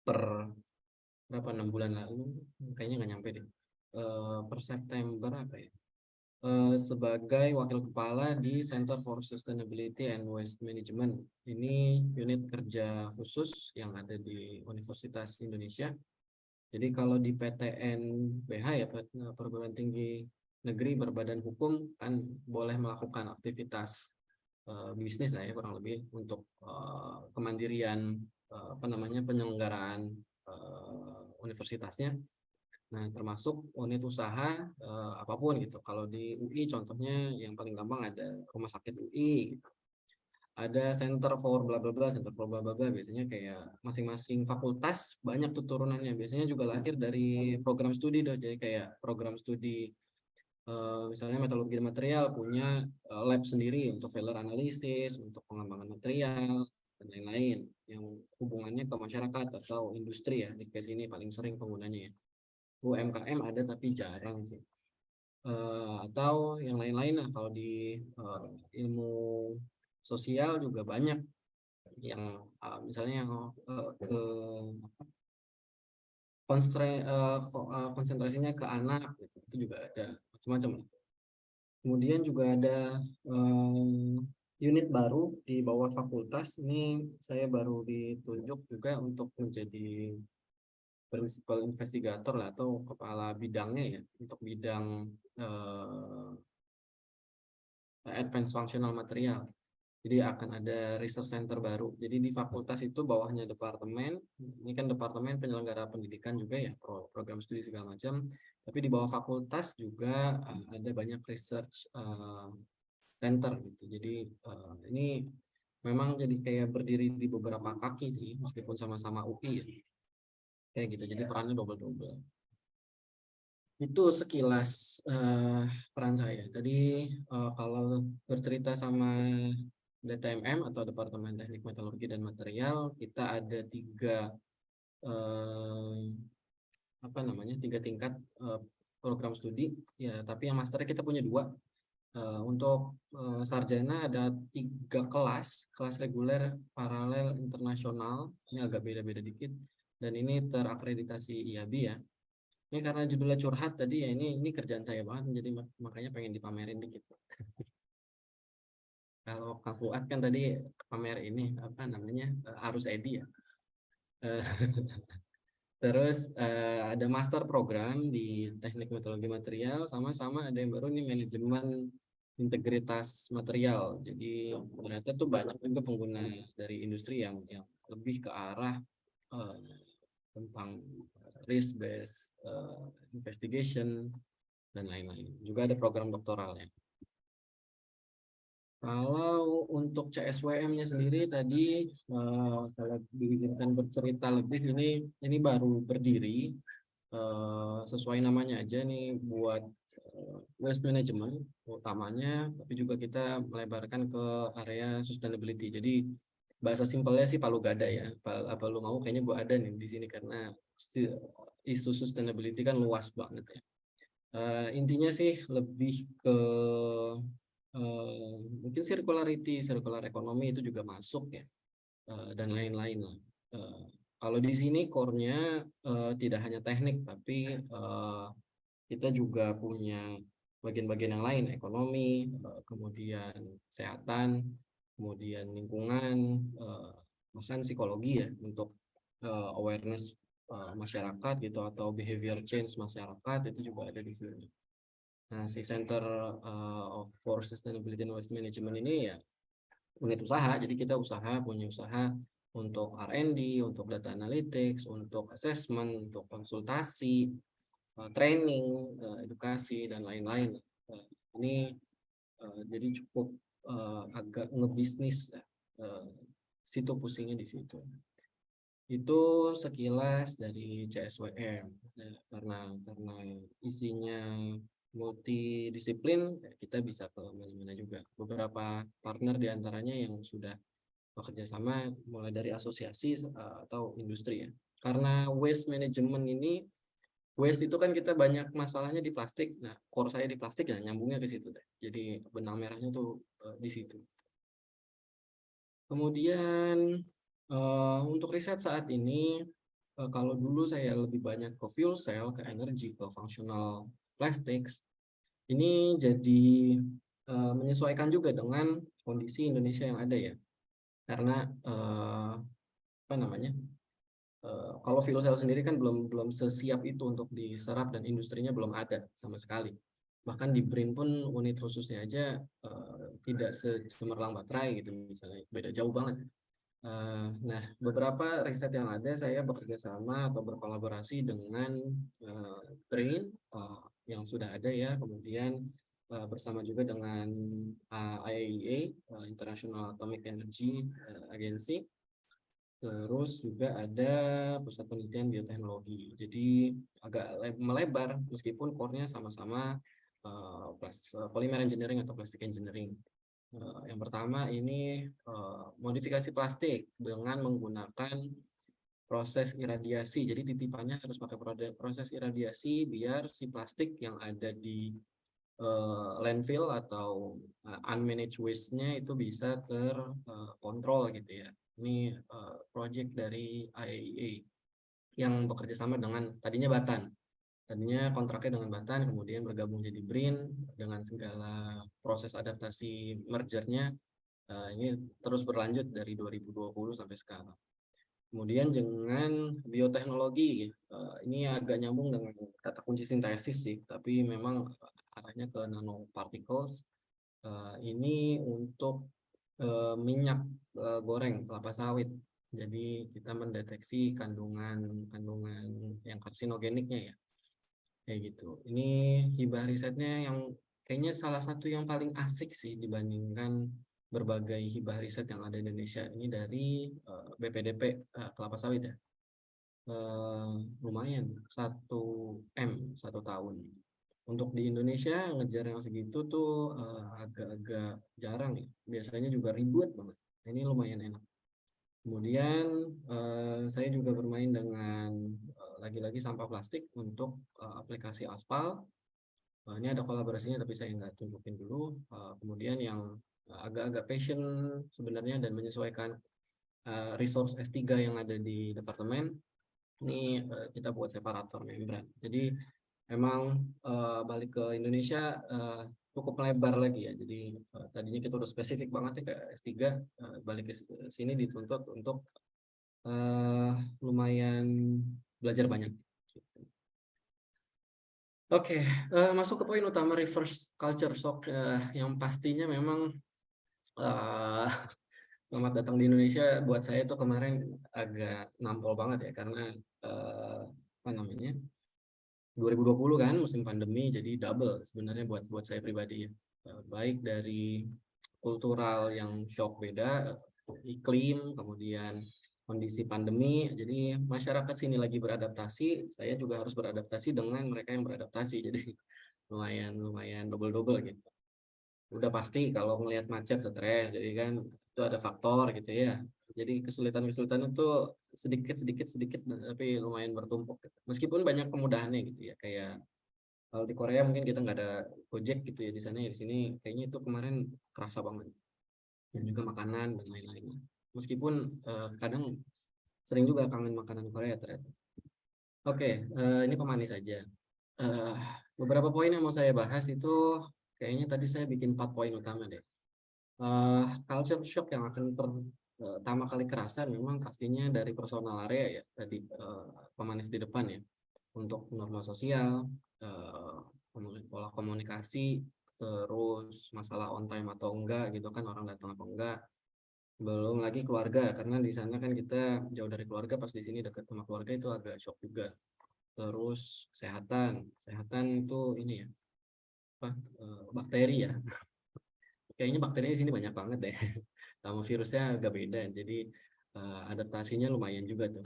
per berapa 6 bulan lalu, kayaknya nggak nyampe deh, per September apa ya, sebagai wakil kepala di Center for Sustainability and Waste Management. Ini unit kerja khusus yang ada di Universitas Indonesia. Jadi kalau di PTN BH ya, Perguruan Tinggi Negeri Berbadan Hukum, kan boleh melakukan aktivitas bisnis lah ya, kurang lebih untuk kemandirian penyelenggaraan universitasnya. Nah, termasuk unit usaha apapun gitu. Kalau di UI contohnya yang paling gampang ada rumah sakit UI gitu. Ada center for bla bla bla, center for bla bla bla, biasanya kayak masing-masing fakultas banyak tuh turunannya. Biasanya juga lahir dari program studi doh. Jadi kayak program studi misalnya metalurgi dan material punya lab sendiri untuk failure analysis, untuk pengembangan material dan lain-lain yang hubungannya ke masyarakat atau industri ya. Di case ini paling sering penggunanya ya. UMKM ada tapi jarang sih. Atau yang lain-lain lah, kalau di ilmu sosial juga banyak yang misalnya yang konsentrasinya ke anak gitu. Itu juga ada macam-macam. Kemudian juga ada unit baru di bawah fakultas. Ini saya baru ditunjuk juga untuk menjadi principal investigator lah, atau kepala bidangnya ya, untuk bidang advanced functional material. Jadi akan ada research center baru. Jadi di fakultas itu bawahnya departemen, ini kan departemen penyelenggara pendidikan juga ya, program studi segala macam. Tapi di bawah fakultas juga ada banyak research center gitu. Jadi ini memang jadi kayak berdiri di beberapa kaki sih, meskipun sama-sama UI ya. Kayak gitu, jadi perannya double-double. Itu sekilas peran saya. Tadi kalau bercerita sama DTMM atau Departemen Teknik Metalurgi dan Material, kita ada tiga tingkat program studi ya. Tapi yang masternya kita punya 2. Untuk sarjana ada 3 kelas reguler, paralel, internasional. Ini agak beda-beda dikit. Dan ini terakreditasi IAB ya. Ini karena judulnya curhat tadi ya, ini kerjaan saya banget, jadi makanya pengen dipamerin dikit. Kalau Kak Fuad kan tadi pamer ini arus edi ya. Terus ada master program di Teknik Metalurgi Material, sama-sama ada yang baru nih manajemen integritas material. Jadi ternyata tuh banyak juga pengguna dari industri yang lebih ke arah tentang risk based investigation dan lain-lain. Juga ada program doktoralnya. Kalau untuk CSWM-nya sendiri tadi kalau diizinkan bercerita lebih, ini baru berdiri, sesuai namanya aja nih, buat waste management utamanya, tapi juga kita melebarkan ke area sustainability. Jadi bahasa simpelnya sih palu gada ya, apa lu mau kayaknya gua ada nih di sini, karena isu sustainability kan luas banget ya. Intinya sih lebih ke mungkin circular economy itu juga masuk ya, dan lain-lain lah. Kalau di sini core-nya tidak hanya teknik, tapi kita juga punya bagian-bagian yang lain, ekonomi, kemudian kesehatan, kemudian lingkungan, bahkan psikologi ya, untuk awareness masyarakat gitu atau behavior change masyarakat itu juga ada di sini. Nah, si Center for Sustainability and Waste Management ini ya unit usaha, jadi kita punya usaha untuk R&D, untuk data analytics, untuk assessment, untuk konsultasi, training, edukasi dan lain-lain. Ini jadi cukup agak ngebisnis, situ pusingnya di situ. Itu sekilas dari CSWM. Karena isinya multidisiplin, kita bisa ke mana-mana juga. Beberapa partner diantaranya yang sudah bekerja sama mulai dari asosiasi atau industri ya. Karena waste management ini, waste itu kan kita banyak masalahnya di plastik. Nah, core saya di plastik ya nyambungnya ke situ deh. Jadi benang merahnya tuh di situ. Kemudian untuk riset saat ini, kalau dulu saya lebih banyak ke fuel cell, ke energi, ke functional plastics, ini jadi menyesuaikan juga dengan kondisi Indonesia yang ada ya. Karena apa namanya? Kalau fuel cell sendiri kan belum sesiap itu untuk diserap dan industrinya belum ada sama sekali. Bahkan di BRIN pun unit khususnya aja tidak secemerlang baterai gitu misalnya, beda jauh banget. Nah, beberapa riset yang ada saya bekerja sama atau berkolaborasi dengan BRIN yang sudah ada ya, kemudian bersama juga dengan IAEA, International Atomic Energy Agency, terus juga ada pusat penelitian bioteknologi. Jadi agak melebar meskipun core-nya sama-sama polymer engineering atau plastic engineering. Yang pertama ini modifikasi plastik dengan menggunakan proses iradiasi. Jadi titipannya harus pakai proses iradiasi biar si plastik yang ada di landfill atau unmanaged waste-nya itu bisa terkontrol gitu ya. Ini project dari IAEA yang bekerja sama dengan tadinya Batan. Tadinya kontraknya dengan Batan, kemudian bergabung jadi BRIN dengan segala proses adaptasi mergernya. Ini terus berlanjut dari 2020 sampai sekarang. Kemudian dengan bioteknologi, ini agak nyambung dengan kata kunci sintesis sih, tapi memang arahnya ke nanoparticles. Ini untuk minyak goreng kelapa sawit. Jadi kita mendeteksi kandungan yang karsinogeniknya ya. Kayak gitu. Ini hibah risetnya yang kayaknya salah satu yang paling asik sih dibandingkan berbagai hibah riset yang ada di Indonesia. Ini dari BPDP kelapa sawit ya. Lumayan 1M 1 tahun. Untuk di Indonesia ngejar yang segitu tuh agak-agak jarang ya. Biasanya juga ribet banget. Ini lumayan enak. Kemudian saya juga bermain dengan lagi-lagi sampah plastik untuk aplikasi aspal. Ini ada kolaborasinya tapi saya nggak tunjukin dulu. Kemudian yang agak-agak passion sebenarnya dan menyesuaikan resource S3 yang ada di departemen. Ini kita buat separator membran. Jadi memang balik ke Indonesia cukup melebar lagi ya. Jadi tadinya kita udah spesifik banget ya ke S3, balik ke sini dituntut untuk lumayan belajar banyak. Oke, masuk ke poin utama reverse culture shock yang pastinya memang selamat datang di Indonesia buat saya tuh kemarin agak nampol banget ya karena apa namanya 2020 kan musim pandemi jadi double sebenarnya buat saya pribadi ya. Baik dari kultural yang shock beda, iklim, kemudian kondisi pandemi, jadi masyarakat sini lagi beradaptasi, saya juga harus beradaptasi dengan mereka yang beradaptasi, jadi lumayan double gitu. Udah pasti kalau melihat macet stres, jadi kan itu ada faktor gitu ya. Jadi kesulitan itu sedikit tapi lumayan bertumpuk. Meskipun banyak kemudahannya gitu ya, kayak kalau di Korea mungkin kita nggak ada Gojek gitu ya di sana ya, di sini kayaknya itu kemarin kerasa banget. Dan juga makanan dan lain-lain. Meskipun kadang sering juga kangen makanan Korea ternyata. Oke, ini pemanis saja. Beberapa poin yang mau saya bahas itu kayaknya tadi saya bikin 4 poin utama deh. Culture shock yang akan pertama kali kerasa memang pastinya dari personal area ya, tadi pemanis di depan ya, untuk norma sosial, pola komunikasi, terus masalah on time atau enggak gitu kan, orang datang atau enggak, belum lagi keluarga, karena di sana kan kita jauh dari keluarga, pas di sini dekat sama keluarga itu agak shock juga. Terus kesehatan itu ini ya, apa, bakteri ya, kayaknya bakterinya di sini banyak banget deh, sama virusnya agak beda, jadi adaptasinya lumayan juga tuh.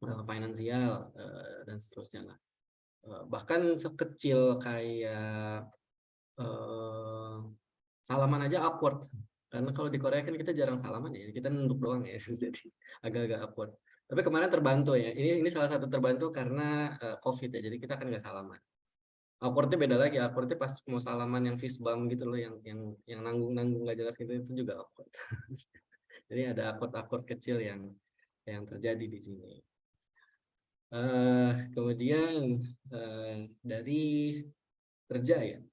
Finansial dan seterusnya lah. Bahkan sekecil kayak salaman aja awkward, karena kalau di Korea kan kita jarang salaman ya, kita nunduk doang ya, jadi agak-agak awkward. Tapi kemarin terbantu ya, ini salah satu terbantu karena COVID ya, jadi kita kan nggak salaman. Awkwardnya beda lagi, awkwardnya pas mau salaman yang fist bump gitu loh, yang nanggung nggak jelas gitu, itu juga awkward. Jadi ada awkward kecil yang terjadi di sini. Kemudian dari kerja ya,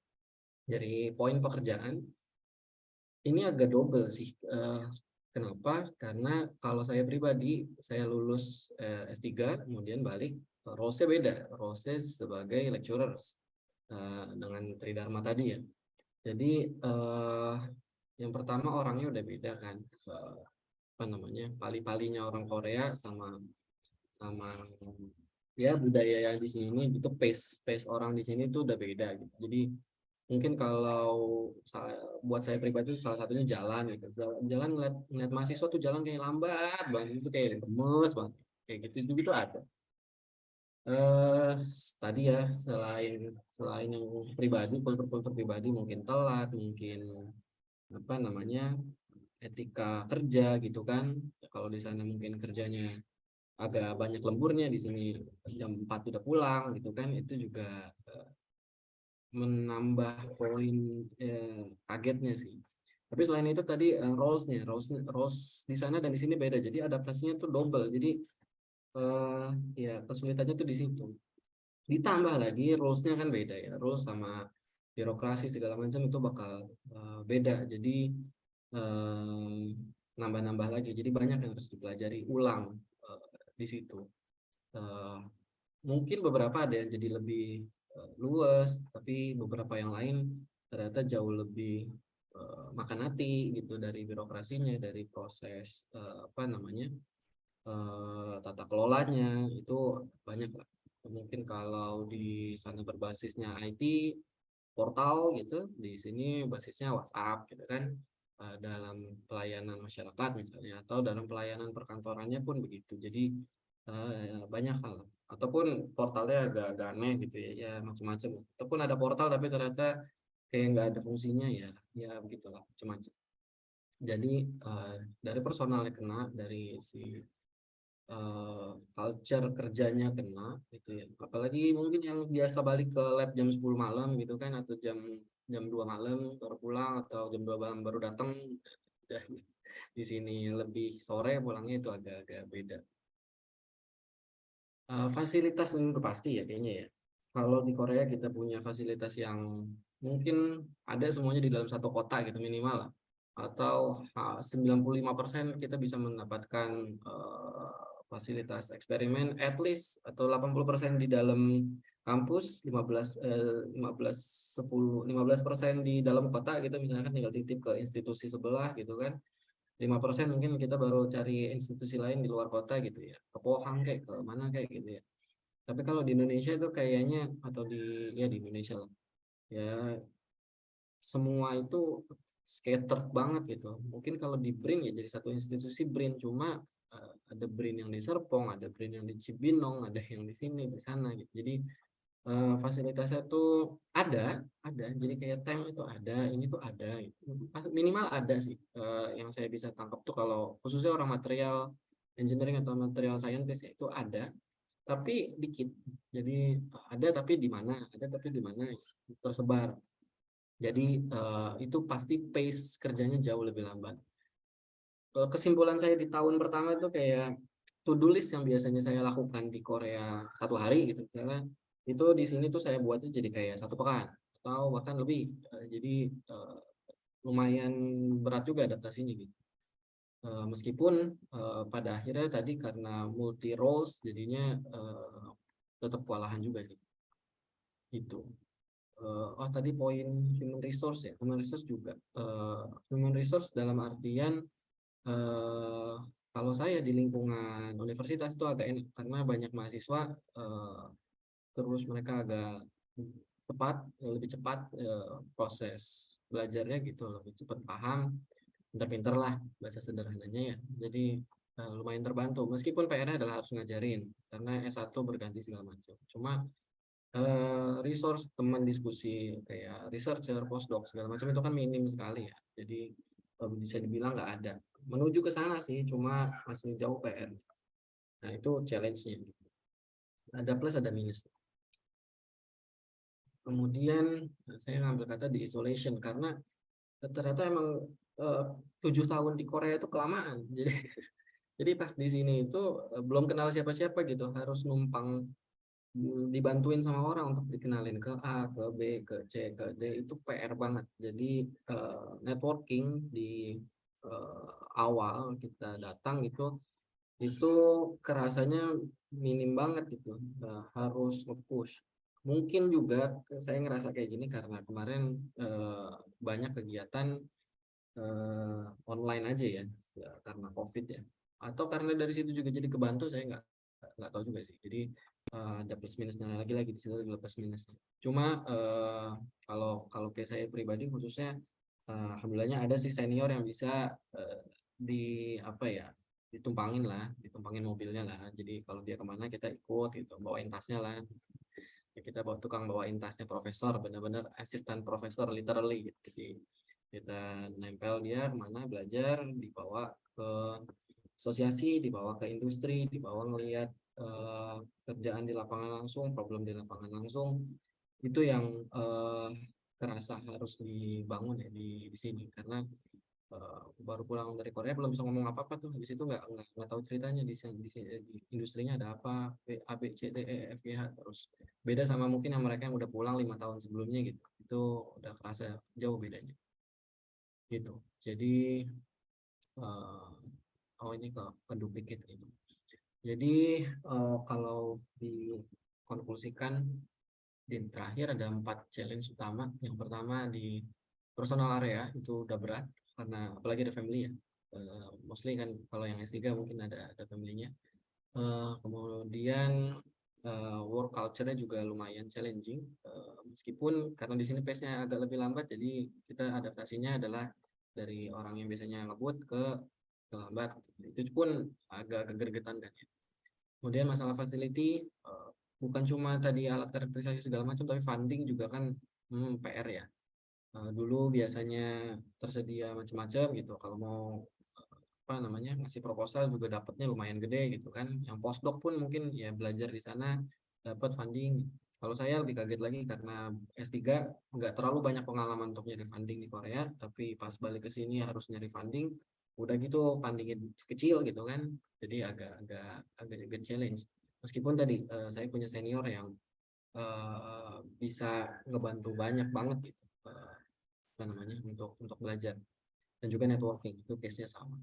dari poin pekerjaan ini agak double sih. Kenapa? Karena kalau saya pribadi, saya lulus S3 kemudian balik, role-nya beda, role-nya sebagai lecturer dengan Tridharma tadi ya. Jadi yang pertama orangnya udah beda kan, apa namanya, pali-palinya orang Korea sama ya budaya yang di sini itu, pace orang di sini tuh udah beda gitu. Jadi mungkin kalau buat saya pribadi itu salah satunya jalan gitu. Jalan ngeliat mahasiswa tuh jalan kayak lambat banget, itu kayak lemes banget. Kayak gitu ada. Tadi ya, selain yang pribadi, kultur pribadi mungkin telat, mungkin apa namanya, etika kerja gitu kan. Kalau di sana mungkin kerjanya agak banyak lemburnya, di sini jam 4 udah pulang gitu kan, itu juga menambah poin kagetnya sih. Tapi selain itu tadi roles di sana dan di sini beda, jadi adaptasinya tuh double. Jadi ya kesulitannya tuh di situ. Ditambah lagi roles-nya kan beda ya, roles sama birokrasi segala macam itu bakal beda. Jadi nambah-nambah lagi. Jadi banyak yang harus dipelajari ulang di situ. Mungkin beberapa ada yang jadi lebih luas, tapi beberapa yang lain ternyata jauh lebih makan hati gitu, dari birokrasinya, dari proses apa namanya, tata kelolanya itu banyak lah. Mungkin kalau di sana berbasisnya IT, portal gitu, di sini basisnya WhatsApp gitu kan, dalam pelayanan masyarakat misalnya, atau dalam pelayanan perkantorannya pun begitu. Jadi banyak hal, ataupun portalnya agak aneh gitu ya, ya macam-macam. Ataupun ada portal tapi ternyata kayak nggak ada fungsinya, ya begitulah, macam-macam. Jadi dari personalnya kena, dari si culture kerjanya kena gitu ya. Apalagi mungkin yang biasa balik ke lab jam 10 malam gitu kan, atau jam 2 malam baru pulang, atau jam 2 malam baru datang, dan di sini lebih sore pulangnya, itu agak-agak beda. Fasilitas itu pasti ya kayaknya ya. Kalau di Korea kita punya fasilitas yang mungkin ada semuanya di dalam satu kota gitu minimal lah. Atau 95% kita bisa mendapatkan fasilitas eksperimen at least, atau 80% di dalam kampus, 15% di dalam kota gitu, misalkan tinggal titip ke institusi sebelah gitu kan. 5% mungkin kita baru cari institusi lain di luar kota gitu ya, ke Pohang kayak ke mana kayak gitu ya. Tapi kalau di Indonesia itu kayaknya, atau di Indonesia lah ya, semua itu scattered banget gitu. Mungkin kalau di BRIN ya jadi satu institusi BRIN, cuma ada BRIN yang di Serpong, ada BRIN yang di Cibinong, ada yang di sini, di sana gitu. Jadi fasilitasnya tuh ada, jadi kayak time itu ada, ini tuh ada, minimal ada sih. Yang saya bisa tangkap tuh kalau khususnya orang material engineering atau material scientist ya, itu ada tapi dikit. Jadi ada tapi di mana, tersebar. Jadi itu pasti pace kerjanya jauh lebih lambat. Kesimpulan saya di tahun pertama itu kayak to-do list yang biasanya saya lakukan di Korea 1 hari gitu, karena itu di sini tuh saya buatnya jadi kayak 1 pekan atau bahkan lebih. Jadi lumayan berat juga adaptasinya gitu. Meskipun pada akhirnya tadi karena multi roles jadinya tetap kewalahan juga sih. Itu. Tadi poin human resource ya. Human resource juga. Human resource dalam artian kalau saya di lingkungan universitas itu agak enak karena banyak mahasiswa, terus mereka agak lebih cepat proses belajarnya gitu, lebih cepat paham, pinter-pinter lah bahasa sederhananya ya. Jadi lumayan terbantu. Meskipun PR-nya adalah harus ngajarin karena S1 berganti segala macam. Cuma resource teman diskusi kayak researcher, postdoc segala macam itu kan minim sekali ya. Jadi bisa dibilang nggak ada. Menuju ke sana sih, cuma masih jauh PR. Nah itu challenge-nya. Ada plus ada minus. Kemudian saya ngambil kata di isolation karena ternyata emang 7 tahun di Korea itu kelamaan. Jadi pas di sini itu belum kenal siapa-siapa gitu, harus numpang dibantuin sama orang untuk dikenalin ke A, ke B, ke C, ke D, itu PR banget. Jadi networking di awal kita datang itu kerasanya minim banget gitu. Harus nge-push. Mungkin juga saya ngerasa kayak gini karena kemarin banyak kegiatan online aja ya karena COVID ya. Atau karena dari situ juga jadi kebantu, saya nggak tahu juga sih. Jadi ada plus minusnya lagi di situ ada plus minusnya. Cuma kalau kayak saya pribadi khususnya, alhamdulillahnya ada sih senior yang bisa ditumpangin mobilnya lah. Jadi kalau dia kemana kita ikut gitu, bawain tasnya lah. Ya, kita bawa tukang bawain tasnya profesor, benar-benar asisten profesor literally gitu. Jadi kita nempel dia kemana belajar, dibawa ke asosiasi, dibawa ke industri, dibawa ngelihat kerjaan di lapangan langsung, problem di lapangan langsung. Itu yang kerasa harus dibangun ya di sini karena baru pulang dari Korea belum bisa ngomong apa-apa tuh. Habis itu nggak tahu ceritanya di industrinya ada apa, A B C D E F G H, terus beda sama mungkin yang mereka yang udah pulang 5 tahun sebelumnya gitu. Itu udah kerasa jauh bedanya. Gitu. Jadi ini ke duplicate gitu. Jadi kalau dikonklusikan di terakhir ada 4 challenge utama. Yang pertama di personal area itu udah berat karena apalagi ada family ya. Mostly kan kalau yang S3 mungkin ada family-nya. Kemudian work culture-nya juga lumayan challenging. Meskipun karena di sini pace-nya agak lebih lambat, jadi kita adaptasinya adalah dari orang yang biasanya ngebut ke lambat. Itu pun agak kegergetan kan ya. Kemudian masalah facility, bukan cuma tadi alat karakterisasi segala macam, tapi funding juga kan PR ya. Dulu biasanya tersedia macam-macam gitu. Kalau mau ngasih proposal juga dapatnya lumayan gede gitu kan. Yang postdoc pun mungkin ya belajar di sana dapat funding. Kalau saya lebih kaget lagi karena S3 nggak terlalu banyak pengalaman untuk nyari funding di Korea, tapi pas balik ke sini harus nyari funding, udah gitu fundingnya kecil gitu kan. Jadi agak challenge. Meskipun tadi saya punya senior yang bisa ngebantu banyak banget gitu, untuk belajar, dan juga networking itu case-nya sama.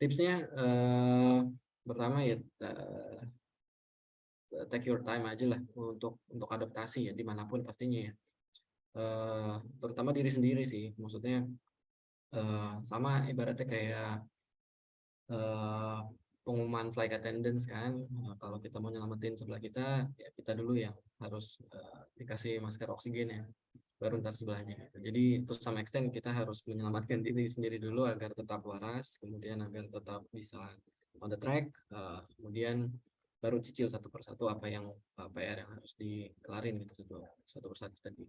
Tipsnya pertama ya take your time aja lah untuk adaptasi ya dimanapun pastinya ya. Terutama diri sendiri sih, maksudnya sama ibaratnya kayak pengumuman flight attendance kan. Kalau kita mau nyelamatin sebelah kita, ya kita dulu yang harus dikasih masker oksigen ya, baru ntar sebelahnya. Jadi to some extent kita harus menyelamatkan diri sendiri dulu agar tetap waras, kemudian agar tetap bisa on the track, kemudian baru cicil satu persatu apa yang PR yang harus dikelarin gitu satu persatu tadi.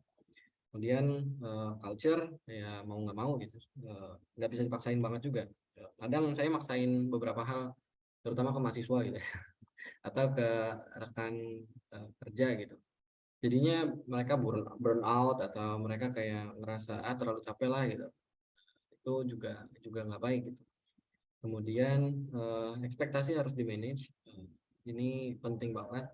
Kemudian culture ya mau nggak mau gitu, nggak bisa dipaksain banget juga. Kadang saya maksain beberapa hal, terutama ke mahasiswa gitu atau ke rekan kerja gitu. Jadinya mereka burn out atau mereka kayak ngerasa terlalu capek lah gitu. Itu juga nggak baik gitu. Kemudian ekspektasi harus di manage. Ini penting banget.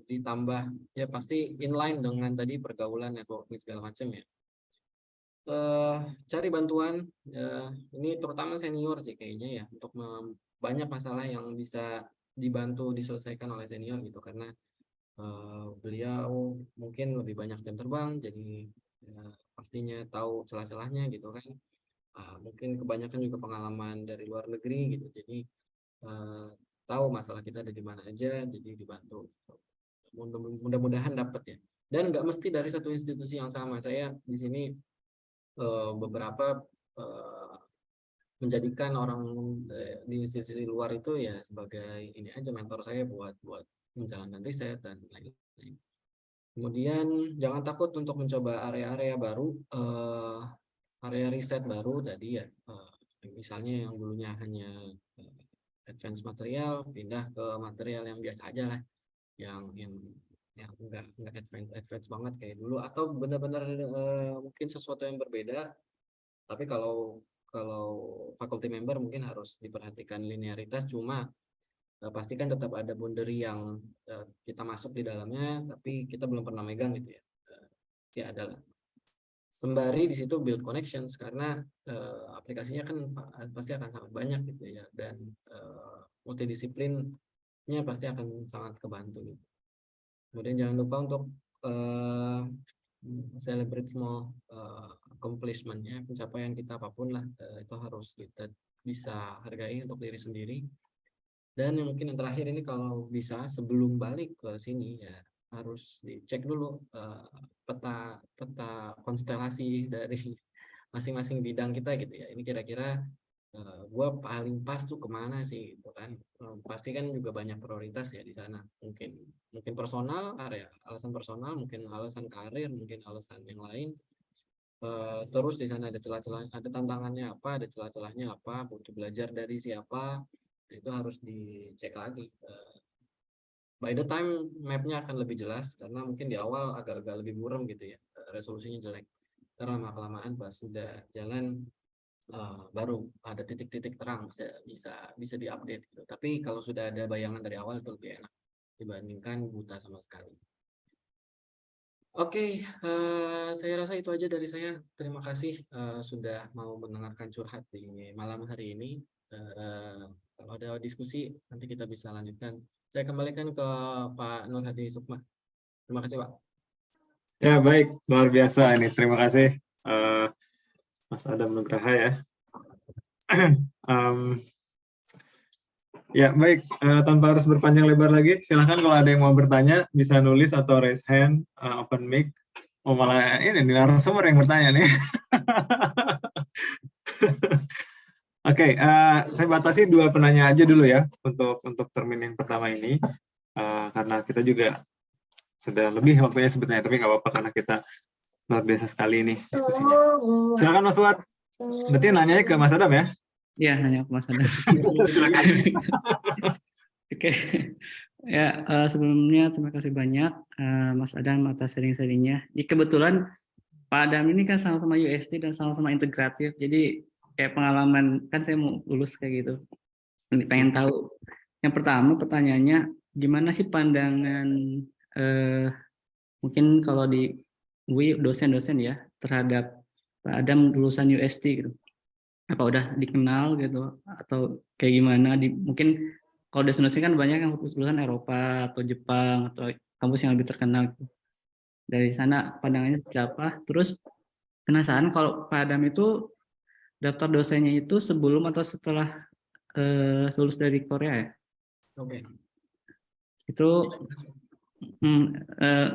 Ditambah ya pasti inline dengan tadi pergaulan networking segala macam ya. cari bantuan. Ini terutama senior sih kayaknya ya, untuk banyak masalah yang bisa dibantu diselesaikan oleh senior gitu, karena beliau mungkin lebih banyak jam terbang, jadi pastinya tahu celah-celahnya gitu kan. Mungkin kebanyakan juga pengalaman dari luar negeri gitu, jadi tahu masalah kita ada di mana aja, jadi dibantu. Mudah-mudahan dapat ya. Dan nggak mesti dari satu institusi yang sama. Saya di sini beberapa menjadikan orang di institusi luar itu ya sebagai ini aja, mentor saya buat menjalankan riset dan lain-lain. Kemudian jangan takut untuk mencoba area-area baru, area riset baru tadi ya. Misalnya yang dulunya hanya advance material, pindah ke material yang biasa aja lah, yang nggak advance banget kayak dulu, atau benar-benar mungkin sesuatu yang berbeda. Tapi kalau faculty member mungkin harus diperhatikan linearitas, cuma pastikan tetap ada boundary yang kita masuk di dalamnya, tapi kita belum pernah megang gitu ya. Ya adalah sembari di situ build connections, karena aplikasinya kan pasti akan sangat banyak gitu ya, dan multidisiplinnya pasti akan sangat kebantu gitu. Kemudian jangan lupa untuk celebrate small accomplishment-nya, pencapaian kita apapun lah, itu harus kita bisa hargai untuk diri sendiri. Dan yang mungkin yang terakhir ini, kalau bisa sebelum balik ke sini ya harus dicek dulu peta konstelasi dari masing-masing bidang kita gitu ya. Ini kira-kira gue paling pas tuh kemana sih gitu kan. Pasti kan juga banyak prioritas ya di sana. Mungkin personal, area alasan personal, mungkin alasan karir, mungkin alasan yang lain. Terus di sana ada celah-celah, ada tantangannya apa, ada celah-celahnya apa, butuh belajar dari siapa, itu harus dicek lagi. By the time mapnya akan lebih jelas, karena mungkin di awal agak-agak lebih buram gitu ya, resolusinya jelek. Karena lama-kelamaan pas sudah jalan baru ada titik-titik terang, bisa diupdate gitu. Tapi kalau sudah ada bayangan dari awal itu lebih enak dibandingkan buta sama sekali. Oke, saya rasa itu aja dari saya. Terima kasih sudah mau mendengarkan curhat di malam hari ini. Kalau ada diskusi nanti kita bisa lanjutkan. Saya kembalikan ke Pak Nur Hadi Sukma. Terima kasih, Pak. Ya, baik. Luar biasa ini. Terima kasih, Mas Adam Nugraha ya. Ya, baik. Tanpa harus berpanjang lebar lagi, silahkan kalau ada yang mau bertanya, bisa nulis atau raise hand, open mic. Oh, malah ini narasumber yang bertanya nih. Oke, saya batasi 2 penanya aja dulu ya untuk termin yang pertama ini, karena kita juga sudah lebih waktunya sebetulnya, tapi nggak apa-apa karena kita luar biasa sekali ini diskusinya. Silakan Mas Fuad. Berarti nanyanya ke Mas Adam ya? Iya, nanya ke Mas Adam. Silakan. Oke. Ya, sebelumnya terima kasih banyak Mas Adam atas sharing-sharingnya. Kebetulan Pak Adam ini kan sama-sama UST dan sama-sama integratif, jadi kayak pengalaman, kan saya mau lulus kayak gitu. Ini pengen tahu. Yang pertama pertanyaannya, gimana sih pandangan mungkin kalau di UI dosen-dosen ya terhadap Pak Adam lulusan UST gitu. Apa udah dikenal gitu atau kayak gimana? Mungkin kalau dosen-dosen kan banyak yang lulusan Eropa atau Jepang atau kampus yang lebih terkenal gitu. Dari sana pandangannya seperti apa? Terus penasaran kalau Pak Adam itu daftar dosennya itu sebelum atau setelah lulus dari Korea ya? Oke. Itu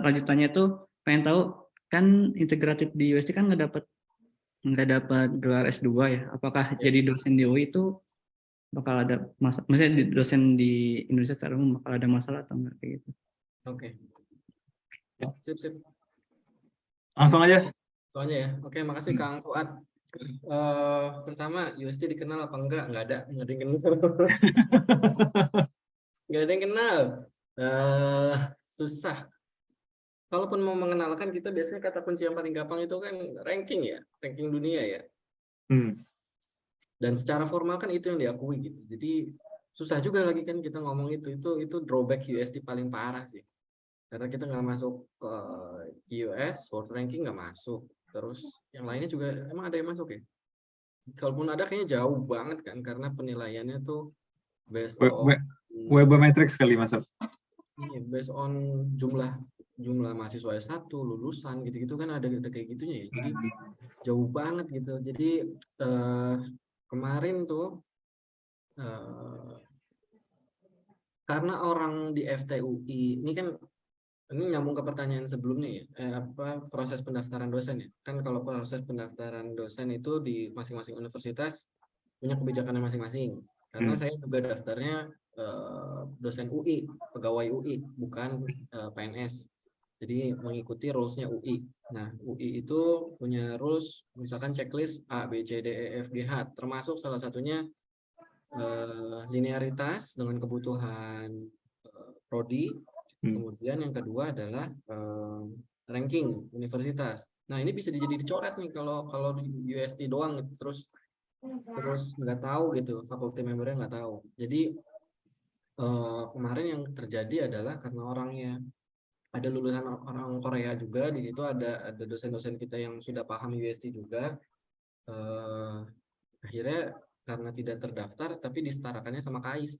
lanjutannya tuh pengen tahu, kan integratif di UST kan nggak dapat gelar S2 ya. Apakah jadi dosen di UI itu bakal ada masalah? Maksudnya dosen di Indonesia secara umum bakal ada masalah atau enggak kayak gitu? Oke. Sip. Langsung aja. Soalnya ya. Oke, makasih Kang Fuad. Pertama, UST dikenal apa enggak? Enggak ada yang kenal. Enggak ada yang kenal. Susah. Kalaupun mau mengenalkan, kita biasanya kata kunci yang paling gampang itu kan ranking ya, ranking dunia ya. Dan secara formal kan itu yang diakui gitu. Jadi susah juga lagi kan kita ngomong itu drawback UST paling parah sih. Karena kita nggak masuk ke US, world ranking nggak masuk. terus yang lainnya juga emang ada yang masuk ya. Kalaupun ada kayaknya jauh banget kan, karena penilaiannya tuh based on Webometrics kali Mas. based on jumlah mahasiswa S1, lulusan gitu-gitu kan ada kayak gitunya ya. Jadi jauh banget gitu. Jadi kemarin tuh karena orang di FTUI ini kan, ini nyambung ke pertanyaan sebelumnya ya, proses pendaftaran dosen ya. Kan kalau proses pendaftaran dosen itu di masing-masing universitas punya kebijakannya masing-masing. Karena saya juga daftarnya dosen UI, pegawai UI, bukan PNS. Jadi mengikuti rules-nya UI. Nah, UI itu punya rules, misalkan checklist A, B, C, D, E, F, G, H, termasuk salah satunya linearitas dengan kebutuhan prodi. Kemudian yang kedua adalah ranking universitas. Nah, ini bisa jadi dicoret nih kalau di UST doang terus nggak tahu gitu, faculty membernya nggak tahu. Jadi kemarin yang terjadi adalah karena orangnya ada lulusan orang Korea juga, di situ ada dosen-dosen kita yang sudah paham UST juga, akhirnya karena tidak terdaftar tapi disetarakannya sama KAIS.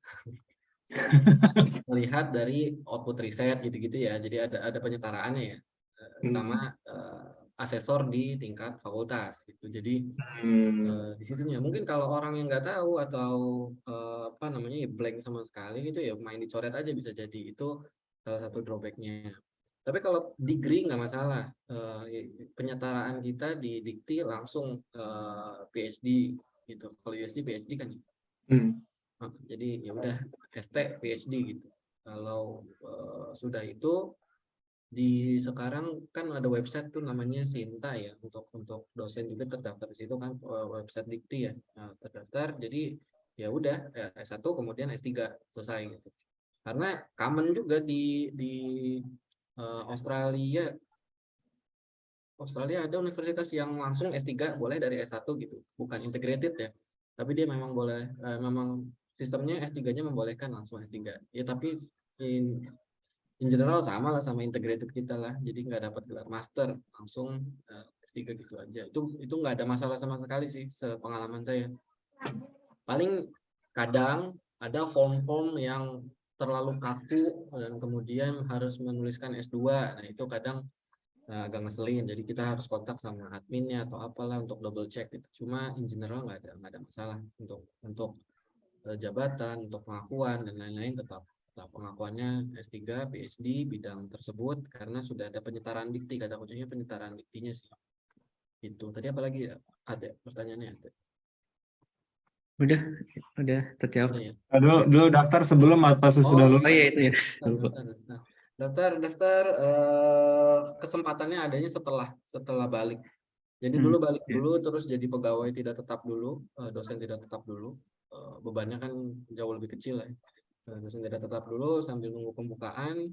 Melihat dari output riset gitu-gitu ya, jadi ada penyetaraannya ya sama asesor di tingkat fakultas gitu. Jadi di situnya mungkin kalau orang yang nggak tahu atau blank sama sekali gitu ya, main dicoret aja bisa jadi, itu salah satu drawbacknya. Tapi kalau degree nggak masalah, penyetaraan kita di Dikti langsung PhD gitu. Kalau USD PhD kan. Jadi ya udah ST PhD gitu. Kalau sudah itu sekarang kan ada website tuh namanya Sinta ya, untuk dosen juga terdaftar di situ kan, website Dikti ya. Nah, terdaftar, jadi ya udah S1 kemudian S3 selesai gitu. Karena common juga di Australia ada universitas yang langsung S3 boleh dari S1 gitu, bukan integrated ya, tapi dia memang boleh, memang sistemnya S3-nya membolehkan langsung S3 ya, tapi in general sama lah sama integrated kita lah, jadi nggak dapat gelar master, langsung S3 gitu aja. Itu nggak ada masalah sama sekali sih sepengalaman saya. Paling kadang ada form-form yang terlalu kaku dan kemudian harus menuliskan S2. Nah, itu kadang agak ngeselin. Jadi kita harus kontak sama adminnya atau apalah untuk double check gitu. Cuma in general nggak ada masalah untuk jabatan, untuk pengakuan dan lain-lain, tetap pengakuannya S3, PhD bidang tersebut, karena sudah ada penyetaraan dikti, kata kuncinya penyetaraan diktinya sih. Itu tadi apa lagi ya? Ada pertanyaannya ada. Udah terjawab. Ya. Dulu daftar sebelum atau sesudah lulus? Oh iya itu ya. Daftar kesempatannya adanya setelah balik. Jadi dulu balik dulu, terus jadi pegawai tidak tetap dulu, dosen tidak tetap dulu, bebannya kan jauh lebih kecil ya. Dosen tidak tetap dulu sambil nunggu pembukaan,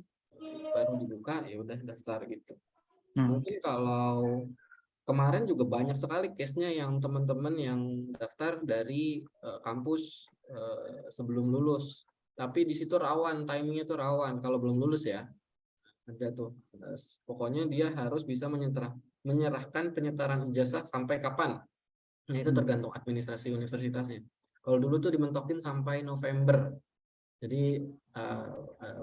baru dibuka ya udah daftar gitu. Mungkin kalau kemarin juga banyak sekali case-nya yang teman-teman yang daftar dari kampus sebelum lulus, tapi di situ rawan, timingnya tuh rawan kalau belum lulus ya. Ada tuh, pokoknya dia harus bisa menyerahkan penyetaran ijazah sampai kapan. Nah, itu tergantung administrasi universitasnya. Kalau dulu tuh dimentokin sampai November. Jadi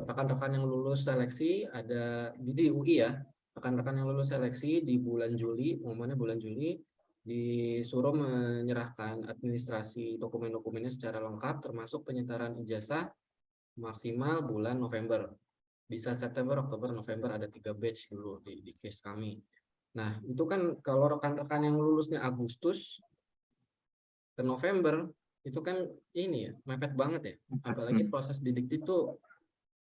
rekan-rekan yang lulus seleksi ada di UI ya, rekan-rekan yang lulus seleksi di bulan Juli, umumnya bulan Juli, disuruh menyerahkan administrasi dokumen-dokumennya secara lengkap, termasuk penyetaran ijazah maksimal bulan November. Bisa September, Oktober, November, ada 3 batch dulu di case kami. Nah, itu kan kalau rekan-rekan yang lulusnya Agustus ke November, itu kan ini ya, mepet banget ya. Apalagi proses didik itu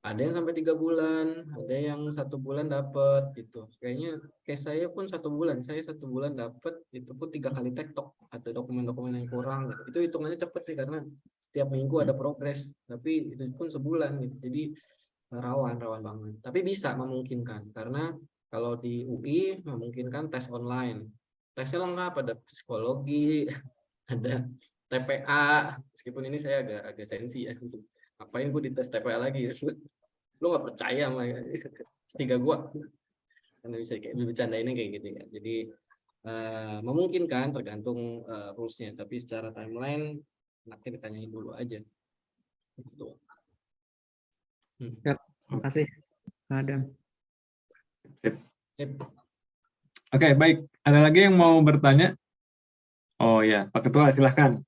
ada yang sampai 3 bulan, ada yang 1 bulan dapat gitu. Kayaknya case saya pun 1 bulan, saya 1 bulan dapat, itu pun 3 kali tektok, ada dokumen-dokumen yang kurang gitu. Itu hitungannya cepat sih karena setiap minggu ada progres, tapi itu pun sebulan gitu. Jadi rawan banget. Tapi bisa memungkinkan karena kalau di UI memungkinkan tes online. Tesnya lengkap, ada psikologi, ada TPA, meskipun ini saya agak sensi ya. Ngapain gue dites TPA lagi? Lu nggak percaya sama S3 gue? Karena bisa kayak bercandainnya kayak gitu ya. Jadi Memungkinkan tergantung rules-nya, tapi secara timeline nanti ditanyain dulu aja. Gitu. Siap. Terima kasih, Pak Adam. Sip. Sip. Oke, baik. Ada lagi yang mau bertanya? Oh ya, Pak Ketua, silahkan.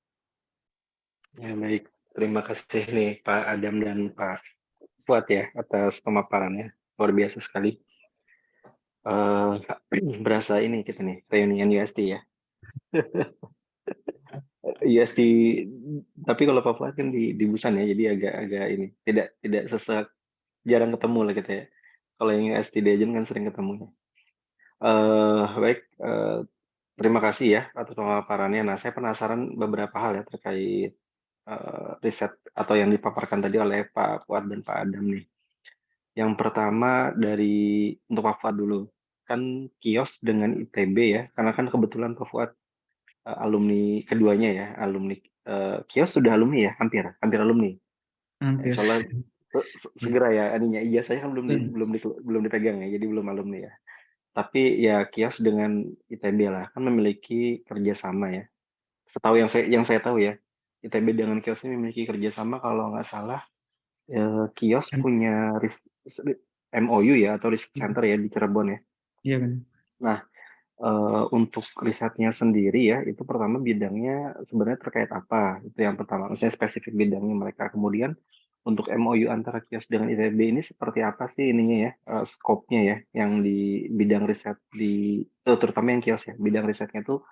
Ya, baik. Terima kasih nih Pak Adam dan Pak Fuad ya atas pemaparannya. Luar biasa sekali. Berasa ini kita nih, reunian UST ya. UST, tapi kalau Pak Fuad kan di Busan ya, jadi agak ini. Tidak sesak, jarang ketemu lah kita ya. Kalau yang UST Legend kan sering ketemu. Baik, terima kasih ya atas pemaparannya. Nah, saya penasaran beberapa hal ya terkait riset atau yang dipaparkan tadi oleh Pak Fuad dan Pak Adam nih. Yang pertama untuk Pak Fuad dulu, kan kios dengan ITB ya, karena kan kebetulan Pak Fuad alumni keduanya ya, alumni kios sudah alumni ya, hampir alumni. Hampir. Insya Allah segera ya aninya. Iya, saya kan belum dipegang ya, jadi belum alumni ya. Tapi ya kios dengan ITB lah, kan memiliki kerjasama ya. Setahu yang saya tahu ya, ITB dengan kios ini memiliki kerjasama kalau nggak salah. Kios punya MOU ya atau riset center ya di Cirebon ya. Iya kan. Nah, untuk risetnya sendiri ya itu pertama bidangnya sebenarnya terkait apa? Itu yang pertama, misalnya spesifik bidangnya mereka. Kemudian untuk MOU antara kios dengan ITB ini seperti apa sih ininya ya, scope-nya ya, yang di bidang riset terutama yang kios ya, bidang risetnya itu